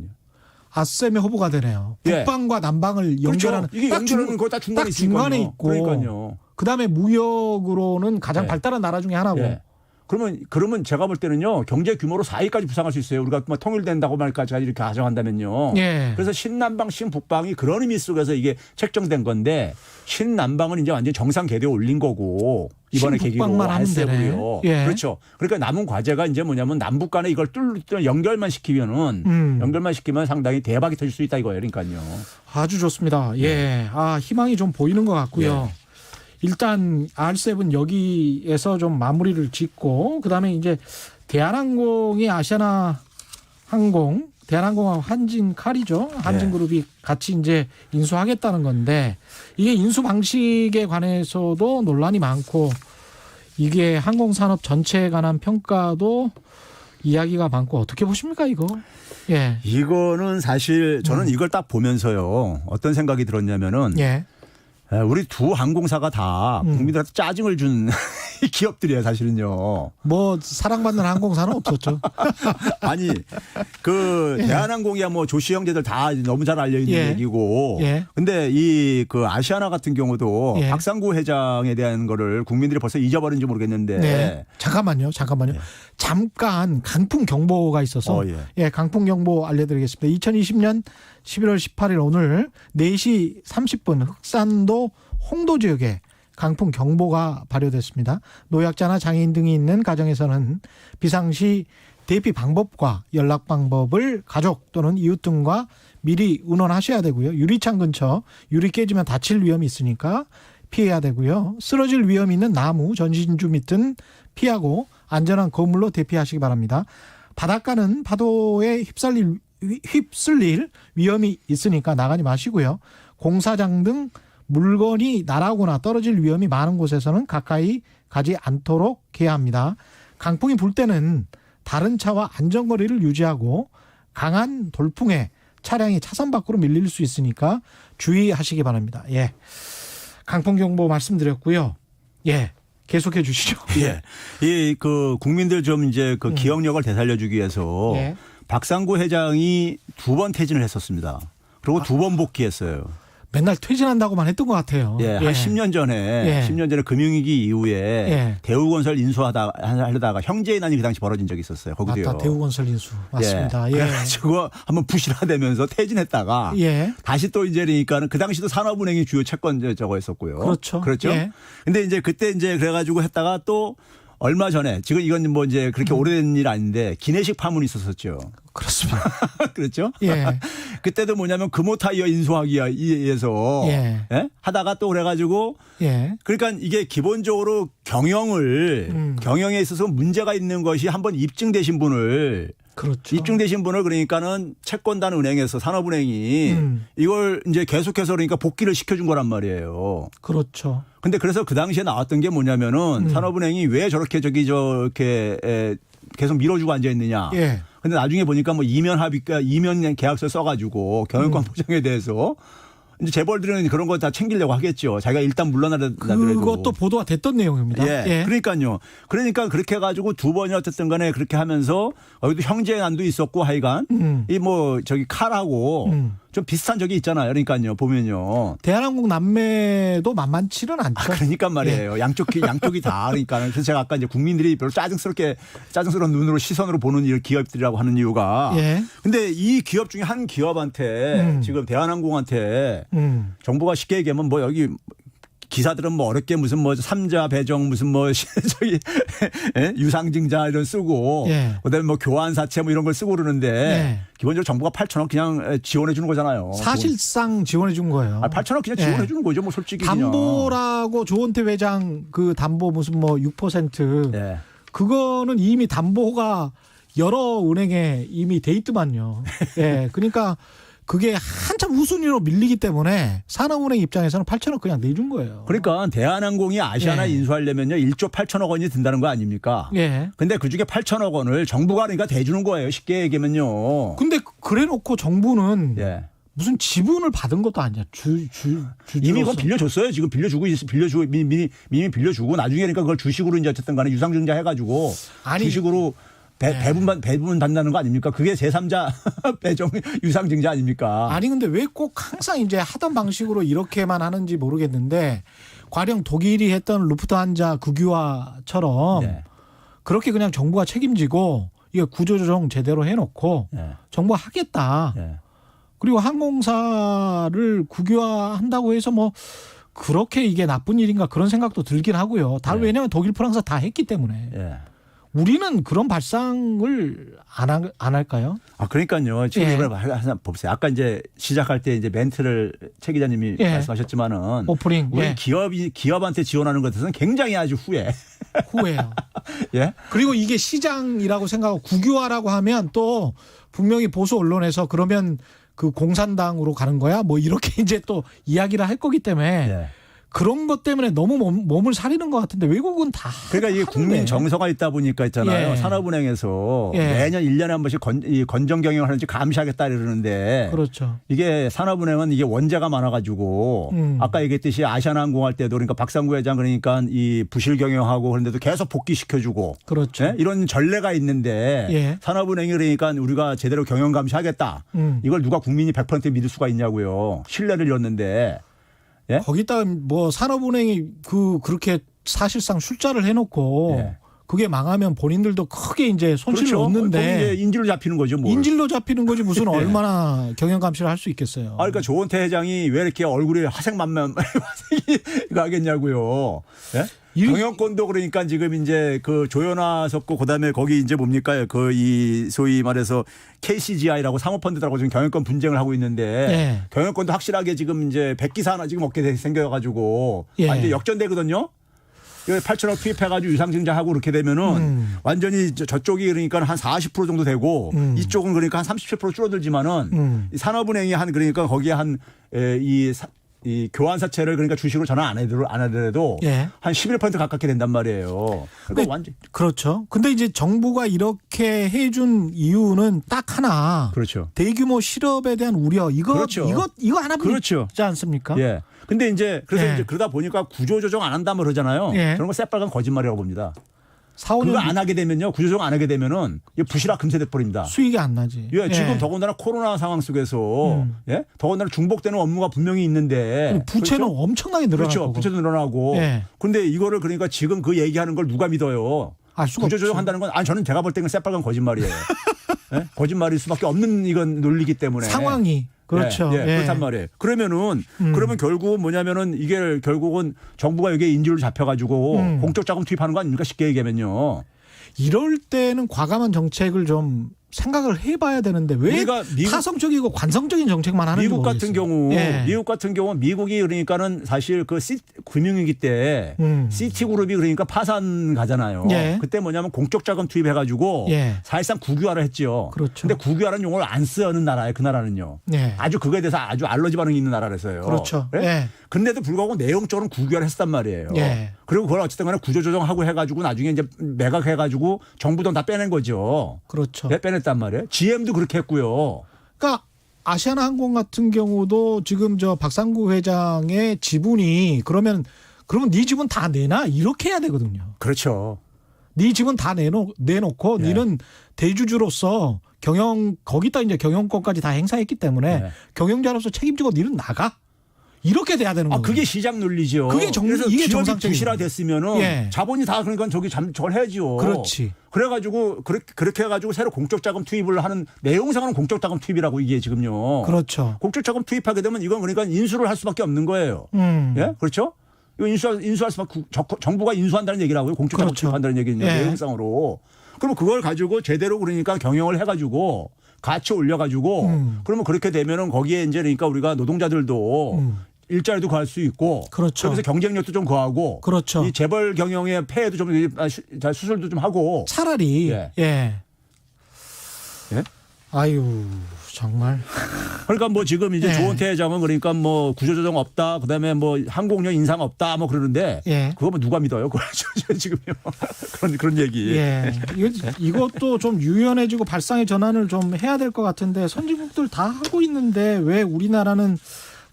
아셈의 허브가 되네요. 예. 북방과 남방을 연결하는 그렇죠. 이게 연결하는 거 딱 중간에 있고. 그러니까요. 그다음에 무역으로는 가장 예. 발달한 나라 중에 하나고. 예. 그러면 제가 볼 때는요 경제 규모로 4위까지 부상할 수 있어요. 우리가 뭐 통일된다고 말까지 이렇게 가정한다면요. 예. 그래서 신남방, 신북방이 그런 의미 속에서 이게 책정된 건데 신남방은 이제 완전 정상 궤도에 올린 거고 이번에 계기로 신북방만 하면 RCEP로요. 되네. 예. 그렇죠. 그러니까 남은 과제가 이제 뭐냐면 남북 간에 이걸 연결만 시키면 상당히 대박이 터질 수 있다 이거예요. 그러니까요. 아주 좋습니다. 예. 아, 희망이 좀 보이는 것 같고요. 예. 일단 R7 여기에서 좀 마무리를 짓고 그다음에 이제 대한항공이 아시아나 항공, 대한항공하고 한진칼이죠. 한진그룹이 같이 이제 인수하겠다는 건데 이게 인수 방식에 관해서도 논란이 많고 이게 항공산업 전체에 관한 평가도 이야기가 많고 어떻게 보십니까 이거? 예. 이거는 사실 저는 이걸 딱 보면서요. 어떤 생각이 들었냐면은 예. 우리 두 항공사가 다 국민들한테 짜증을 준 기업들이에요, 사실은요. 뭐 사랑받는 항공사는 없었죠. 아니, 그 대한항공이야 뭐 조씨 형제들 다 너무 잘 알려 있는 예. 얘기고. 예. 근데 이 그 아시아나 같은 경우도 예. 박상구 회장에 대한 거를 국민들이 벌써 잊어버린지 모르겠는데. 네. 잠깐만요. 예. 잠깐 강풍 경보가 있어서 예, 강풍 경보 알려드리겠습니다. 2020년 11월 18일 오늘 4시 30분 흑산도 홍도 지역에 강풍 경보가 발효됐습니다. 노약자나 장애인 등이 있는 가정에서는 비상시 대피 방법과 연락 방법을 가족 또는 이웃 등과 미리 의논하셔야 되고요. 유리창 근처 유리 깨지면 다칠 위험이 있으니까 피해야 되고요. 쓰러질 위험이 있는 나무, 전신주 밑은 피하고 안전한 거물로 대피하시기 바랍니다. 바닷가는 파도에 휩쓸릴 위험이 있으니까 나가지 마시고요. 공사장 등 물건이 날아오거나 떨어질 위험이 많은 곳에서는 가까이 가지 않도록 해야 합니다. 강풍이 불 때는 다른 차와 안전거리를 유지하고 강한 돌풍에 차량이 차선 밖으로 밀릴 수 있으니까 주의하시기 바랍니다. 예. 강풍 경보 말씀드렸고요. 예. 계속해 주시죠. 예. 이 그 국민들 좀 이제 그 기억력을 되살려주기 위해서 예. 박상구 회장이 2번 퇴진을 했었습니다. 그리고 2번 복귀했어요. 맨날 퇴진한다고만 했던 것 같아요. 예, 한 10년 전에 10년 전에 금융위기 이후에 예. 대우건설 하려다가 형제의 난이 그 당시 벌어진 적이 있었어요. 거기도요. 맞다. 대우건설 인수 맞습니다. 예. 그래가지고 한번 부실화되면서 퇴진했다가 예. 다시 또 이제 그러니까는 그 당시도 산업은행이 주요 채권 저거 했었고요. 그렇죠. 그렇죠. 예. 근데 이제 그때 이제 그래가지고 했다가 또 얼마 전에 지금 이건 뭐 이제 그렇게 오래된 일 아닌데 기내식 파문이 있었었죠. 그렇습니다. 그렇죠. 예. 그때도 뭐냐면 금호타이어 인수하기 위해서 예. 예? 하다가 또 그래가지고 예. 그러니까 이게 기본적으로 경영에 있어서 문제가 있는 것이 한번 입증되신 분을 그렇죠. 입증되신 분을 그러니까는 채권단 은행에서 산업은행이 이걸 이제 계속해서 그러니까 복귀를 시켜준 거란 말이에요. 그렇죠. 근데 그래서 그 당시에 나왔던 게 뭐냐면은 산업은행이 왜 저렇게 계속 밀어주고 앉아 있느냐. 예. 근데 나중에 보니까 뭐 이면 계약서 써가지고 경영권 보장에 대해서 이제 재벌들은 그런 거 다 챙기려고 하겠죠. 자기가 일단 물러나더라도. 그것도 보도가 됐던 내용입니다. 예. 그러니까요. 그러니까 그렇게 해가지고 2번이나 어쨌든 간에 그렇게 하면서 여기도 형제난도 있었고 하여간 이 뭐 저기 칼하고 좀 비슷한 적이 있잖아요. 그러니까요. 보면요. 대한항공 남매도 만만치는 않죠. 그러니까 말이에요. 예. 양쪽이 다 그러니까. 그래서 제가 아까 이제 국민들이 별로 짜증스러운 눈으로 시선으로 보는 이 기업들이라고 하는 이유가. 예. 근데 이 기업 중에 한 기업한테 지금 대한항공한테 정부가 쉽게 얘기하면 뭐 여기 기사들은 뭐 어렵게 무슨 뭐 삼자 배정 무슨 뭐 저기 유상증자 이런 쓰고 예. 그다음에 뭐 교환사채 뭐 이런 걸 쓰고 그러는데 예. 기본적으로 정부가 8천억 그냥 지원해 주는 거잖아요. 사실상 지원해 준 거예요. 8천억 그냥 지원해 주는 거죠. 뭐 솔직히 담보라고 조원태 회장 그 담보 무슨 뭐 6% 예. 그거는 이미 담보가 여러 은행에 이미 돼 있더만요. 예. 그러니까 그게 한참 후순위로 밀리기 때문에 산업은행 입장에서는 8천억 그냥 내준 거예요. 그러니까 대한항공이 아시아나 예. 인수하려면요 1조 8천억 원이 든다는 거 아닙니까? 예. 근데 그중에 8천억 원을 정부가 그러니까 대주는 거예요. 쉽게 얘기하면요. 근데 그래놓고 정부는 예. 무슨 지분을 받은 것도 아니야. 이미 그건 빌려줬어요. 지금 빌려주고 이미 빌려주고 나중에 그러니까 그걸 주식으로 이제 어쨌든 간에 유상증자 해가지고 아니, 주식으로 배분 받는다는 거 아닙니까? 그게 제3자 배정 유상증자 아닙니까? 아니 근데 왜 꼭 항상 이제 하던 방식으로 이렇게만 하는지 모르겠는데 가령 독일이 했던 루프트한자 국유화처럼 네. 그렇게 그냥 정부가 책임지고 이게 구조조정 제대로 해놓고 네. 정부가 하겠다. 네. 그리고 항공사를 국유화한다고 해서 뭐 그렇게 이게 나쁜 일인가 그런 생각도 들긴 하고요. 다 네. 왜냐하면 독일, 프랑스 다 했기 때문에 예. 우리는 그런 발상을 안 할까요? 아 그러니까요. 지금 예. 이걸 하나 보세요. 아까 이제 시작할 때 이제 멘트를 최 기자님이 예. 말씀하셨지만은 오프닝 우리 예. 기업한테 지원하는 것에서는 굉장히 아주 후회요. 예. 그리고 이게 시장이라고 생각하고 국유화라고 하면 또 분명히 보수 언론에서 그러면 그 공산당으로 가는 거야? 뭐 이렇게 이제 또 이야기를 할 거기 때문에 예. 그런 것 때문에 너무 몸을 사리는 것 같은데 외국은 다 그러니까 이게 하는데. 국민 정서가 있다 보니까 있잖아요. 예. 산업은행에서 예. 매년 1년에 한 번씩 건전 경영을 하는지 감시하겠다 이러는데 그렇죠. 이게 산업은행은 이게 원재가 많아가지고 아까 얘기했듯이 아시아나항공 할 때도 그러니까 박상구 회장 그러니까 이 부실 경영하고 그런데도 계속 복귀시켜주고 그렇죠. 예? 이런 전례가 있는데 예. 산업은행이 그러니까 우리가 제대로 경영 감시하겠다. 이걸 누가 국민이 100% 믿을 수가 있냐고요. 신뢰를 잃었는데. 예? 거기다가 뭐 산업은행이 그렇게 사실상 출자를 해놓고 예. 그게 망하면 본인들도 크게 이제 손실을 그렇죠. 얻는데 거기 이제 인질로 잡히는 거죠. 뭘. 인질로 잡히는 거지 무슨 예. 얼마나 경영 감시를 할 수 있겠어요. 아, 그러니까 조원태 회장이 왜 이렇게 얼굴이 화색만면 가겠냐고요. 예? 경영권도 그러니까 지금 이제 그 조현아 섰고 그다음에 거기 이제 뭡니까 그 이 소위 말해서 KCGI라고 사모펀드라고 지금 경영권 분쟁을 하고 있는데 예. 경영권도 확실하게 지금 이제 100기사 하나 지금 얻게 생겨가지고 예. 완전 역전되거든요. 8천억 투입해가지고 유상증자하고 그렇게 되면은 완전히 저쪽이 그러니까 한 40% 정도 되고 이쪽은 그러니까 한 37% 줄어들지만은 이 산업은행이 한 그러니까 거기에 한 이 교환사채를 그러니까 주식으로 전환 안 하더라도 예. 한 11% 가깝게 된단 말이에요. 그러니까 완전 그렇죠. 근데 이제 정부가 이렇게 해준 이유는 딱 하나. 그렇죠. 대규모 실업에 대한 우려. 그렇죠. 이거 하나뿐이지 그렇죠. 않습니까? 예. 근데 이제 그래서 예. 이제 그러다 보니까 구조조정 안 한다면 그러잖아요. 예. 그런 거 새빨간 거짓말이라고 봅니다. 4, 5년 그거 안 하게 되면요. 구조조정 안 하게 되면은 이게 부실화 금세 돼버립니다. 수익이 안 나지. 예, 지금 더군다나 코로나 상황 속에서 예? 더군다나 중복되는 업무가 분명히 있는데 부채는 그렇죠? 엄청나게 늘어날 그렇죠. 거고. 부채도 늘어나고. 예. 그런데 이거를 그러니까 지금 그 얘기하는 걸 누가 믿어요? 알 수가 구조조정 없죠. 한다는 건 아니 저는 제가 볼 때는 새빨간 거짓말이에요. 예? 거짓말일 수밖에 없는 이건 논리기 때문에. 상황이. 그렇죠. 예, 예, 예. 그렇단 말이에요. 그러면 결국은 뭐냐면은 이게 결국은 정부가 여기에 인질로 잡혀가지고 공적 자금 투입하는 거 아닙니까? 쉽게 얘기하면요. 이럴 때는 과감한 정책을 좀 생각을 해봐야 되는데 왜 우리가 타성적이고 관성적인 정책만 하는지 미국 같은 경우, 예. 미국이 그러니까는 사실 그 금융위기 때 시티그룹이 그러니까 파산 가잖아요. 예. 그때 뭐냐면 공적 자금 투입해가지고 예. 사실상 국유화를 했죠. 그렇죠. 근데 국유화라는 용어를 안 쓰는 나라예요. 그 나라는요. 예. 아주 그거에 대해서 아주 알러지 반응이 있는 나라라서요. 그렇죠. 예? 예. 근데도 불구하고 내용적으로는 국유화를 했단 말이에요. 예. 그리고 그걸 어쨌든 간에 구조조정하고 해가지고 나중에 이제 매각해가지고 정부 돈 다 빼낸 거죠. 그렇죠. 네, 빼냈단 말이에요. GM도 그렇게 했고요. 그러니까 아시아나항공 같은 경우도 지금 저 박상구 회장의 지분이 그러면 네 지분 다 내놔 이렇게 해야 되거든요. 그렇죠. 네 지분 다 내놓고 예. 너는 대주주로서 거기다 이제 경영권까지 다 행사했기 때문에 예. 경영자로서 책임지고 너는 나가. 이렇게 돼야 되는 거예요. 그게 시장 논리죠. 그게 그래서 이게 기업이 정상적인 부실화됐으면은 예. 자본이 다 그러니까 저걸 해야죠. 그렇지. 그래가지고 그렇게 해가지고 새로 공적 자금 투입을 하는 내용상으는 공적 자금 투입이라고 이게 지금요. 그렇죠. 공적 자금 투입하게 되면 이건 그러니까 인수를 할 수밖에 없는 거예요. 예, 그렇죠? 이거 인수할 수밖에 정부가 인수한다는 얘기라고요. 공적 자금 그렇죠. 투입한다는 얘기는요. 예. 내용상으로. 그럼 그걸 가지고 제대로 그러니까 경영을 해가지고 가치 올려가지고 그러면 그렇게 되면은 거기에 이제 그러니까 우리가 노동자들도 일자리도 구할 수 있고 그렇죠. 그러면서 경쟁력도 좀 구하고 그렇죠. 이 재벌 경영의 폐해도 좀 수술도 좀 하고 차라리 예. 예. 예? 아유 정말. 그러니까 뭐 지금 이제 예. 조원태 회장은 그러니까 뭐 구조조정 없다, 그다음에 뭐 항공료 인상 없다, 뭐 그러는데 예. 그거 뭐 누가 믿어요? 그거 지금요. 그런 얘기. 예. 이것도 좀 유연해지고 발상의 전환을 좀 해야 될 것 같은데 선진국들 다 하고 있는데 왜 우리나라는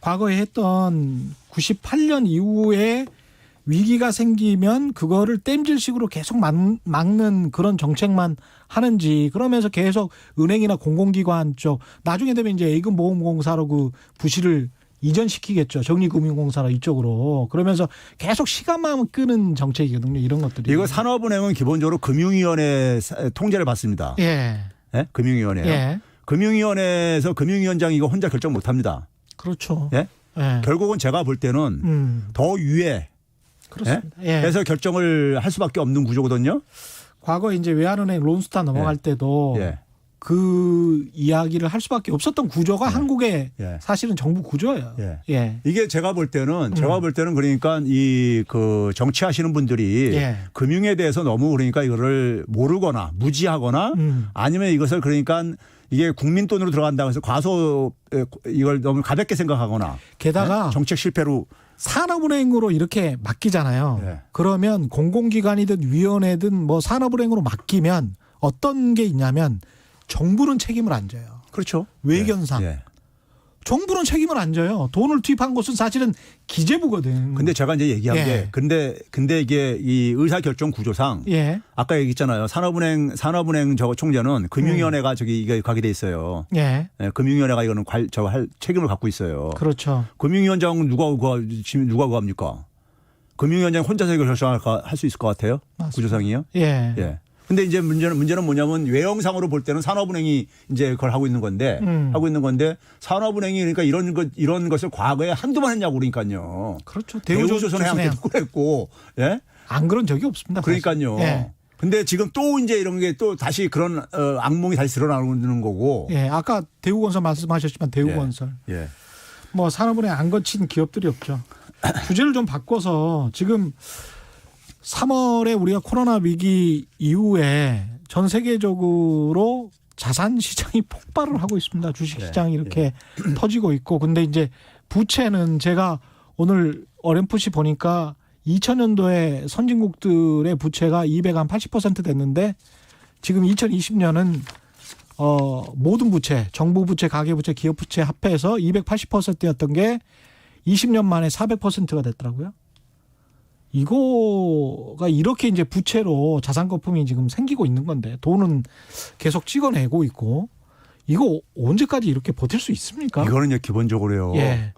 과거에 했던 98년 이후에 위기가 생기면 그거를 땜질식으로 계속 막는 그런 정책만 하는지, 그러면서 계속 은행이나 공공기관 쪽 나중에 되면 이제 예금보험공사로 그 부실을 이전시키겠죠. 정리금융공사로 이쪽으로. 그러면서 계속 시간만 끄는 정책이거든요. 이런 것들이. 이거 산업은행은 기본적으로 금융위원회 통제를 받습니다. 예. 예? 금융위원회요. 예. 금융위원회에서 금융위원장이 이거 혼자 결정 못합니다. 그렇죠. 예? 예. 결국은 제가 볼 때는 더 위에 그렇습니다. 예? 해서 결정을 할 수밖에 없는 구조거든요. 과거 이제 외환은행 론스타 넘어갈 때도 예. 그 이야기를 할 수밖에 없었던 구조가 한국의 예. 사실은 정부 구조예요. 예. 예. 이게 제가 볼 때는 그러니까 이 그 정치하시는 분들이 예. 금융에 대해서 너무 그러니까 이거를 모르거나 무지하거나 아니면 이것을 그러니까 이게 국민 돈으로 들어간다고 해서 이걸 너무 가볍게 생각하거나 게다가 정책 실패로 산업은행으로 이렇게 맡기잖아요. 예. 그러면 공공기관이든 위원회든 뭐 산업은행으로 맡기면 어떤 게 있냐면 정부는 책임을 안 져요. 그렇죠. 외견상. 예. 정부는 책임을 안 져요. 돈을 투입한 것은 사실은 기재부거든. 근데 제가 이제 얘기한 예. 게 근데 이게 이 의사결정 구조상 예. 아까 얘기했잖아요. 산업은행 저거 총재는 금융위원회가 이게 가게 돼 있어요. 예. 예, 금융위원회가 이거는 할 책임을 갖고 있어요. 그렇죠. 금융위원장은 누가 구합니까? 금융위원장 혼자서 이걸 할 수 있을 것 같아요? 맞습니다. 구조상이요? 예. 예. 근데 이제 문제는 뭐냐면 외형상으로 볼 때는 산업은행이 이제 그걸 하고 있는 건데 산업은행이 그러니까 이런 것을 과거에 한두 번 했냐고 그러니까요. 그렇죠. 대우조선에 한번 그랬고, 예? 안 그런 적이 없습니다. 사실. 그러니까요. 예. 근데 지금 또 이제 이런 게 또 다시 그런 악몽이 다시 드러나는 거고. 예. 아까 대우건설 말씀하셨지만 대우건설. 예. 뭐 산업은행 안 거친 기업들이 없죠. 주제를 좀 바꿔서 지금 3월에 우리가 코로나 위기 이후에 전 세계적으로 자산 시장이 폭발을 하고 있습니다. 주식 시장이 이렇게 터지고 있고. 근데 이제 부채는 제가 오늘 어렴풋이 보니까 2000년도에 선진국들의 부채가 280% 됐는데 지금 2020년은 모든 부채, 정부 부채, 가계 부채, 기업 부채 합해서 280%였던 게 20년 만에 400%가 됐더라고요. 이거가 이렇게 이제 부채로 자산 거품이 지금 생기고 있는 건데 돈은 계속 찍어내고 있고 이거 언제까지 이렇게 버틸 수 있습니까? 이거는요 기본적으로요. 예.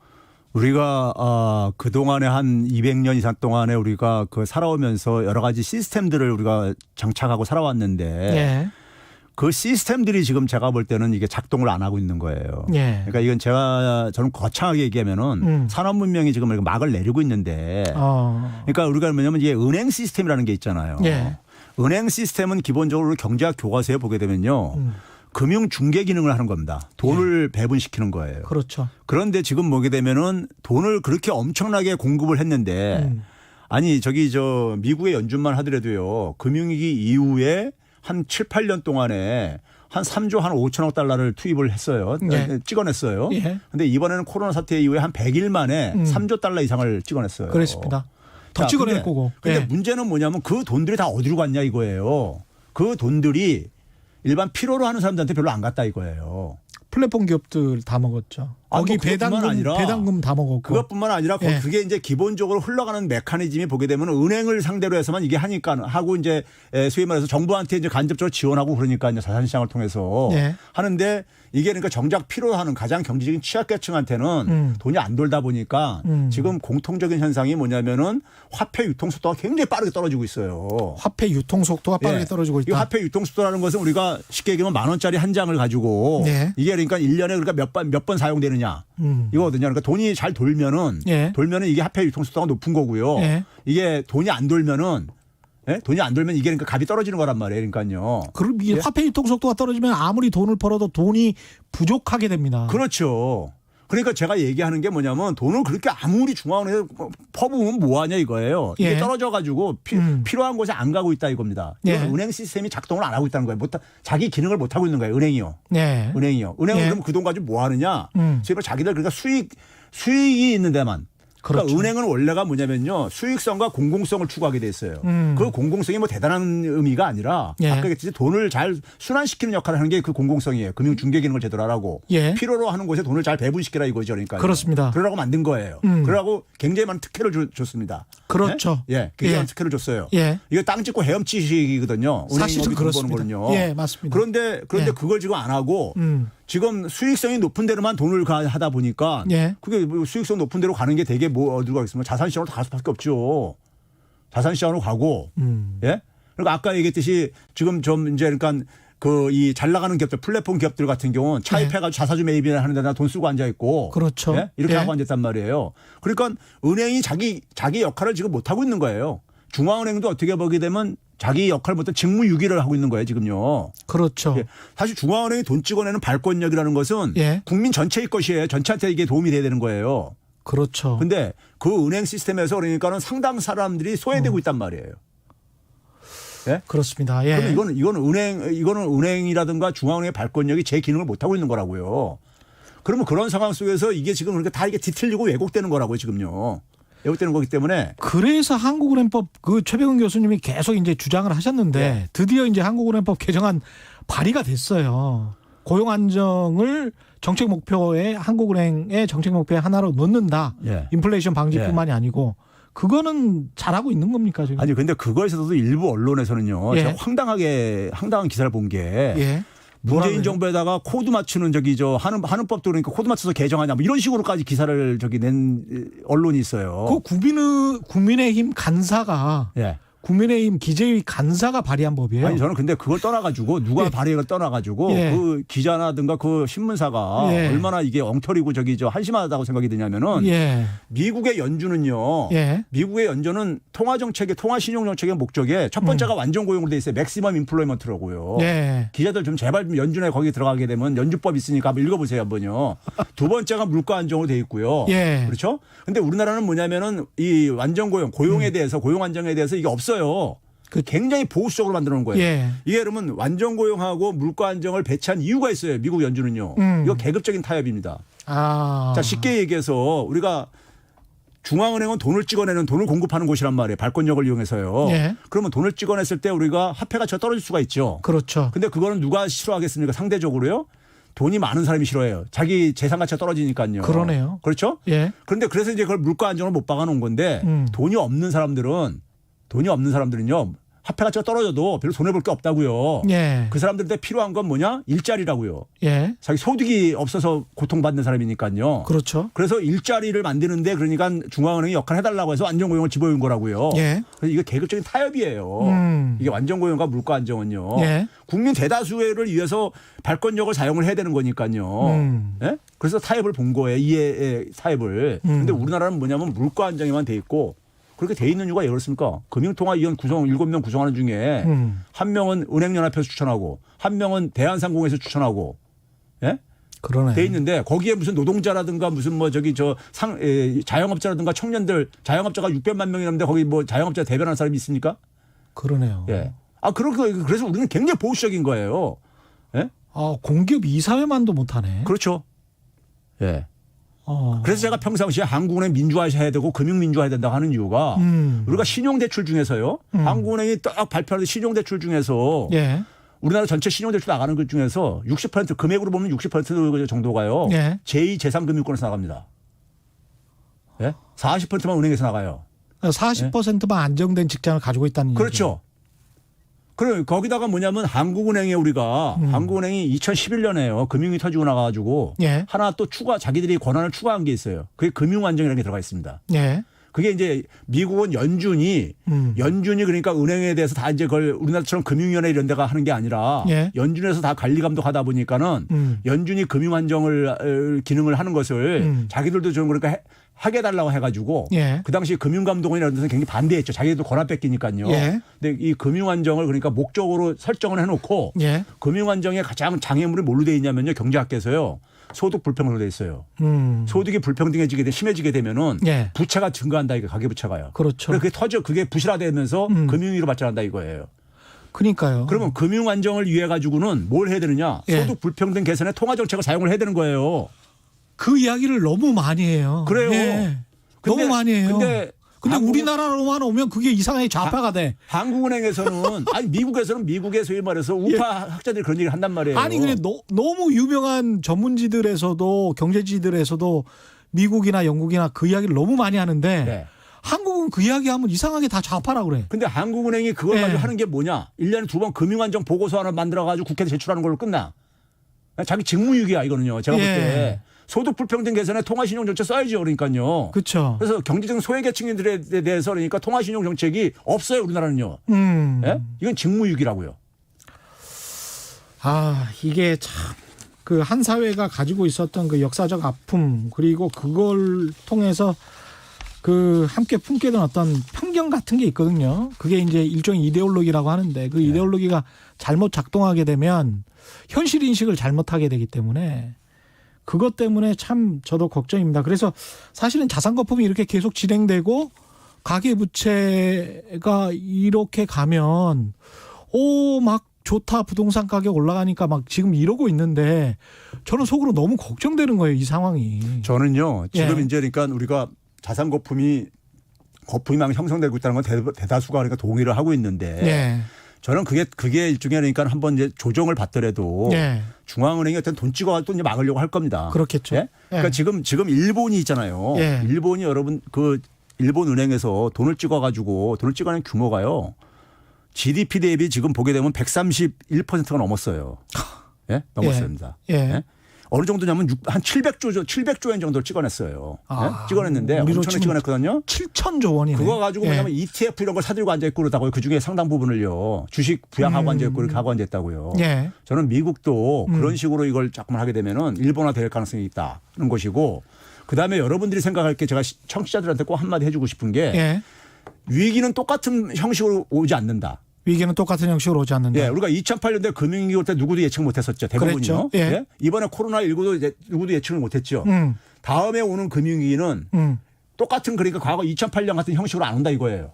우리가 그 동안에 한 200년 이상 동안에 우리가 그 살아오면서 여러 가지 시스템들을 우리가 장착하고 살아왔는데 예. 그 시스템들이 지금 제가 볼 때는 이게 작동을 안 하고 있는 거예요. 예. 그러니까 이건 저는 거창하게 얘기하면은 산업 문명이 지금 막을 내리고 있는데 그러니까 우리가 뭐냐면 이게 은행 시스템이라는 게 있잖아요. 예. 은행 시스템은 기본적으로 경제학 교과서에 보게 되면요. 금융 중개 기능을 하는 겁니다. 돈을 배분시키는 거예요. 그렇죠. 그런데 지금 보게 되면은 돈을 그렇게 엄청나게 공급을 했는데 아니 미국의 연준만 하더라도요. 금융위기 이후에 한 7, 8년 동안에 한 3조 한 5천억 달러를 투입을 했어요. 예. 찍어냈어요. 예. 근데 이번에는 코로나 사태 이후에 한 100일 만에 3조 달러 이상을 찍어냈어요. 그렇습니다. 더 찍어낼 거고. 근데 예. 문제는 뭐냐면 그 돈들이 다 어디로 갔냐 이거예요. 그 돈들이 일반 필요로 하는 사람들한테 별로 안 갔다 이거예요. 플랫폼 기업들 다 먹었죠. 거기 뭐 배당금 다 먹었고. 그것뿐만 아니라 예. 그게 이제 기본적으로 흘러가는 메커니즘이 보게 되면 은행을 상대로 해서만 이게 하고 이제 소위 말해서 정부한테 이제 간접적으로 지원하고 그러니까 이제 자산시장을 통해서 예. 하는데 이게 그러니까 정작 필요로 하는 가장 경제적인 취약계층한테는 돈이 안 돌다 보니까 지금 공통적인 현상이 뭐냐면은 화폐 유통 속도가 굉장히 빠르게 떨어지고 있어요. 화폐 유통 속도가 빠르게 예. 떨어지고 있다. 이 화폐 유통 속도라는 것은 우리가 쉽게 얘기하면 10,000원짜리 한 장을 가지고 예. 이게 그러니까 1년에 그러니까 몇 번 사용되느냐 이거거든요. 그러니까 돈이 잘 돌면은 예. 이게 화폐 유통 속도가 높은 거고요. 예. 이게 돈이 안 돌면은 돈이 안 돌면 이게 그러니까 값이 떨어지는 거란 말이에요. 그러니까요. 그럼 이 예? 화폐 유통 속도가 떨어지면 아무리 돈을 벌어도 돈이 부족하게 됩니다. 그렇죠. 그러니까 제가 얘기하는 게 뭐냐면 돈을 그렇게 아무리 중앙은행에 퍼부으면 뭐하냐 이거예요. 이게 예. 떨어져가지고 필요한 곳에 안 가고 있다 이겁니다. 예. 은행 시스템이 작동을 안 하고 있다는 거예요. 자기 기능을 못 하고 있는 거예요. 은행이요. 예. 은행이요. 은행은 예. 그럼 그 돈 가지고 뭐 하느냐? 제발 자기들 그러니까 수익이 있는 데만. 그러니까 그렇죠. 은행은 원래가 뭐냐면요. 수익성과 공공성을 추구하게 돼 있어요. 그 공공성이 뭐 대단한 의미가 아니라 예. 아까 얘기했듯이 돈을 잘 순환시키는 역할을 하는 게 그 공공성이에요. 금융 중개 기능을 제대로 하라고. 예. 필요로 하는 곳에 돈을 잘 배분시키라 이거죠. 그러니까. 그렇습니다. 그러라고 만든 거예요. 그러라고 굉장히 많은 특혜를 줬습니다. 그렇죠. 예. 굉장히 예. 많은 특혜를 줬어요. 예. 이거 땅 짓고 헤엄치식이거든요. 사실은 그렇습니다. 거는요. 예, 맞습니다. 그런데 예. 그걸 지금 안 하고 지금 수익성이 높은 데로만 돈을 하다 보니까 예. 그게 뭐 수익성 높은 데로 가는 게 되게 뭐 어디가 있으면 자산시장으로 다 갈 수밖에 없죠. 자산시장으로 가고 예. 그러니까 아까 얘기했듯이 지금 좀 이제 그러니까 그 이 잘 나가는 기업들 플랫폼 기업들 같은 경우는 차입해가지고 자사주 매입이나 하는 데나 돈 쓰고 앉아 있고 그렇죠. 예? 이렇게 예. 하고 앉았단 말이에요. 그러니까 은행이 자기 역할을 지금 못 하고 있는 거예요. 중앙은행도 어떻게 보게 되면 자기 역할 못한 직무유기를 하고 있는 거예요 지금요. 그렇죠. 예. 사실 중앙은행이 돈 찍어내는 발권력이라는 것은 예. 국민 전체의 것이에요. 전체한테 이게 도움이 돼야 되는 거예요. 그렇죠. 근데 그 은행 시스템에서 그러니까는 상당 사람들이 소외되고 있단 말이에요. 예? 그렇습니다. 예. 그러면 이거는 은행이라든가 중앙은행의 발권력이 제 기능을 못 하고 있는 거라고요. 그러면 그런 상황 속에서 이게 지금 그러니까 다 이게 뒤틀리고 왜곡되는 거라고요, 지금요. 왜곡되는 거기 때문에. 그래서 한국은행법 그 최백은 교수님이 계속 이제 주장을 하셨는데 예. 드디어 이제 한국은행법 개정안 발의가 됐어요. 고용 안정을 정책 목표에 한국은행의 정책 목표의 하나로 넣는다. 예. 인플레이션 방지뿐만이 아니고 그거는 잘하고 있는 겁니까 지금? 아니 근데 그거에서도 일부 언론에서는요. 예. 제가 황당한 기사를 본 게 예. 문재인 뭐라고요? 정부에다가 코드 맞추는 하는 법도 그러니까 코드 맞춰서 개정하냐 뭐 이런 식으로까지 기사를 낸 언론이 있어요. 그 국민의힘 간사가 예. 국민의힘 기재위 간사가 발의한 법이에요. 아니 저는 근데 그걸 떠나가지고 누가 예. 발의를 떠나가지고 예. 그 기자나든가 그 신문사가 예. 얼마나 이게 엉터리고 한심하다고 생각이 드냐면은 예. 미국의 연준은요. 예. 미국의 연준은 통화 신용 정책의 목적에 첫 번째가 완전 고용으로 돼 있어요. 맥시멈 인플로이먼트라고요. 예. 기자들 좀 제발 좀 연준에 거기 들어가게 되면 연준법 있으니까 한번 읽어보세요 한번요. 두 번째가 물가 안정으로 돼 있고요. 예. 그렇죠? 근데 우리나라는 뭐냐면은 이 완전 고용에 대해서 고용 안정에 대해서 이게 없어요. 굉장히 보수적으로 만들어 놓은 거예요. 예. 이게 그러면 완전 고용하고 물가 안정을 배치한 이유가 있어요. 미국 연준은요. 이거 계급적인 타협입니다. 아. 자, 쉽게 얘기해서 우리가 중앙은행은 돈을 공급하는 곳이란 말이에요. 발권력을 이용해서요. 예. 그러면 돈을 찍어냈을 때 우리가 화폐 가치가 떨어질 수가 있죠. 그렇죠. 근데 그거는 누가 싫어하겠습니까? 상대적으로요. 돈이 많은 사람이 싫어해요. 자기 재산 가치가 떨어지니까요. 그러네요. 그렇죠? 예. 그런데 그래서 이제 그걸 물가 안정을 못 박아 놓은 건데 돈이 없는 사람들은요. 화폐 가치가 떨어져도 별로 손해 볼 게 없다고요. 예. 그 사람들한테 필요한 건 뭐냐? 일자리라고요. 예. 자기 소득이 없어서 고통받는 사람이니까요. 그렇죠. 그래서 일자리를 만드는데 그러니까 중앙은행이 역할을 해달라고 해서 완전고용을 집어온 거라고요. 예. 그래서 이게 계급적인 타협이에요. 이게 완전고용과 물가 안정은요. 예. 국민 대다수를 위해서 발권력을 사용을 해야 되는 거니까요. 예? 그래서 타협을 본 거예요. 이해 타협을. 그런데 우리나라는 뭐냐면 물가 안정에만 돼 있고 그렇게 돼 있는 이유가 왜 그렇습니까? 금융통화위원 7명 구성하는 중에 한 명은 은행연합회에서 추천하고 한 명은 대한상공에서 추천하고 예? 그러네. 돼 있는데 거기에 무슨 노동자라든가 무슨 뭐 자영업자라든가 청년들 자영업자가 600만 명이 넘는데 거기 뭐 자영업자 대변하는 사람이 있습니까? 그러네요. 예. 그래서 우리는 굉장히 보수적인 거예요. 예? 아, 공기업 이사회만도 못하네. 그렇죠. 예. 그래서 제가 평상시에 한국은행 민주화해야 되고 금융민주화해야 된다고 하는 이유가 우리가 신용대출 중에서요. 한국은행이 딱 발표하는 신용대출 중에서 예. 우리나라 전체 신용대출 나가는 것 중에서 60% 금액으로 보면 60% 정도가요. 예. 제2재산금융권에서 나갑니다. 예? 40%만 은행에서 나가요. 40%만 안정된 직장을 가지고 있다는 얘기죠. 그렇죠. 그래 거기다가 뭐냐면 한국은행이 2011년에요. 금융이 터지고 나가지고 예. 하나 또 자기들이 권한을 추가한 게 있어요. 그게 금융안정이라는 게 들어가 있습니다. 예. 그게 이제 미국은 연준이 그러니까 은행에 대해서 다 이제 그걸 우리나라처럼 금융위원회 이런 데가 하는 게 아니라 예. 연준에서 다 관리 감독하다 보니까는 연준이 금융안정을 기능을 하는 것을 자기들도 좀 그러니까 하게 해달라고 해가지고 예. 그 당시 금융감독원이라는 데서는 굉장히 반대했죠. 자기들도 권한 뺏기니까요. 예. 근데 이 금융안정을 그러니까 목적으로 설정을 해놓고 예. 금융안정의 가장 장애물이 뭘로 돼 있냐면요. 경제학계에서요. 소득 불평등으로 돼 있어요. 소득이 심해지게 되면은 예. 부채가 증가한다 이거 가계 부채가요. 그렇죠. 그게 그게 부실화되면서 금융위기로 발전한다 이거예요. 그러니까요. 그러면 금융 안정을 위해 가지고는 뭘 해야 되느냐? 예. 소득 불평등 개선에 통화 정책을 사용을 해야 되는 거예요. 그 이야기를 너무 많이 해요. 그래요. 예. 너무 많이 해요. 근데 우리나라로만 오면 그게 이상하게 좌파가 돼. 한국은행에서는 아니 미국에서는 미국의 소위 말해서 우파 학자들이 그런 얘기를 한단 말이에요. 아니 근데 너무 유명한 전문지들에서도 경제지들에서도 미국이나 영국이나 그 이야기를 너무 많이 하는데 네. 한국은 그 이야기하면 이상하게 다 좌파라 그래. 근데 한국은행이 그걸 예. 가지고 하는 게 뭐냐? 1년에 2번 금융안정 보고서 하나 만들어 가지고 국회에 제출하는 걸로 끝나. 자기 직무유기야 이거는요. 제가 볼 때. 소득 불평등 개선에 통화신용 정책 써야죠. 그러니까요. 그렇죠. 그래서 경제적 소외계층들에 대해서 그러니까 통화신용 정책이 없어요. 우리나라는요. 예? 이건 직무유기라고요. 아 이게 참 그 한 사회가 가지고 있었던 그 역사적 아픔 그리고 그걸 통해서 그 함께 품게 된 어떤 편견 같은 게 있거든요. 그게 이제 일종의 이데올로기라고 하는데 그 이데올로기가 잘못 작동하게 되면 현실 인식을 잘못하게 되기 때문에 그것 때문에 참 저도 걱정입니다. 그래서 사실은 자산 거품이 이렇게 계속 진행되고 가계 부채가 이렇게 가면 막 좋다 부동산 가격 올라가니까 막 지금 이러고 있는데 저는 속으로 너무 걱정되는 거예요. 이 상황이. 저는요. 지금 예. 이제 그러니까 우리가 자산 거품이 막 형성되고 있다는 건 대다수가 그러니까 동의를 하고 있는데 예. 저는 그게 일종의 그러니까 한번 이제 조정을 받더라도 예. 중앙은행이 어떤 돈 찍어가지고 또 이제 막으려고 할 겁니다. 그렇겠죠. 예? 그러니까 지금 일본이 있잖아요. 예. 일본이 여러분 그 일본 은행에서 돈을 찍어낸 규모가요. GDP 대비 지금 보게 되면 131%가 넘었어요. 예? 넘었습니다. 예. 예? 어느 정도냐면 한 700조 엔 정도를 찍어냈어요. 아, 예? 찍어냈는데 우리로 엄청나게 찍어냈거든요. 7천조 원이네. 그거 가지고 뭐냐면 ETF 이런 걸 사들고 앉아있고 그러다고요. 그중에 상당 부분을요. 주식 부양하고 앉아있고 이렇게 하고 앉아있다고요. 예. 저는 미국도 그런 식으로 이걸 자꾸만 하게 되면은 일본화 될 가능성이 있다는 것이고 그다음에 여러분들이 생각할 게 제가 청취자들한테 꼭 한마디 해주고 싶은 게 예. 위기는 똑같은 형식으로 오지 않는다. 위기는 똑같은 형식으로 오지 않는다. 예, 우리가 2008년대 금융위기 올 때 누구도 예측 못했었죠. 대부분요. 그랬죠. 예. 예? 이번에 코로나19도 누구도 예측을 못했죠. 다음에 오는 금융위기는 똑같은 그러니까 과거 2008년 같은 형식으로 안 온다 이거예요.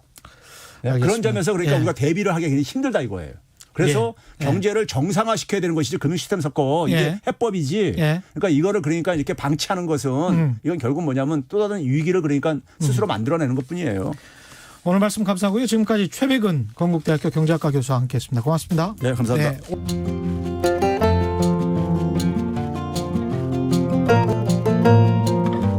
예, 그런 점에서 그러니까 우리가 대비를 하기 굉장히 힘들다 이거예요. 그래서 경제를 정상화시켜야 되는 것이지 금융시스템 섞어 이게 해법이지. 그러니까 이거를 그러니까 이렇게 방치하는 것은 이건 결국 뭐냐면 또 다른 위기를 그러니까 스스로 만들어내는 것뿐이에요. 오늘 말씀 감사하고요. 지금까지 최백은 건국대학교 경제학과 교수와 함께했습니다. 고맙습니다. 네, 감사합니다. 네.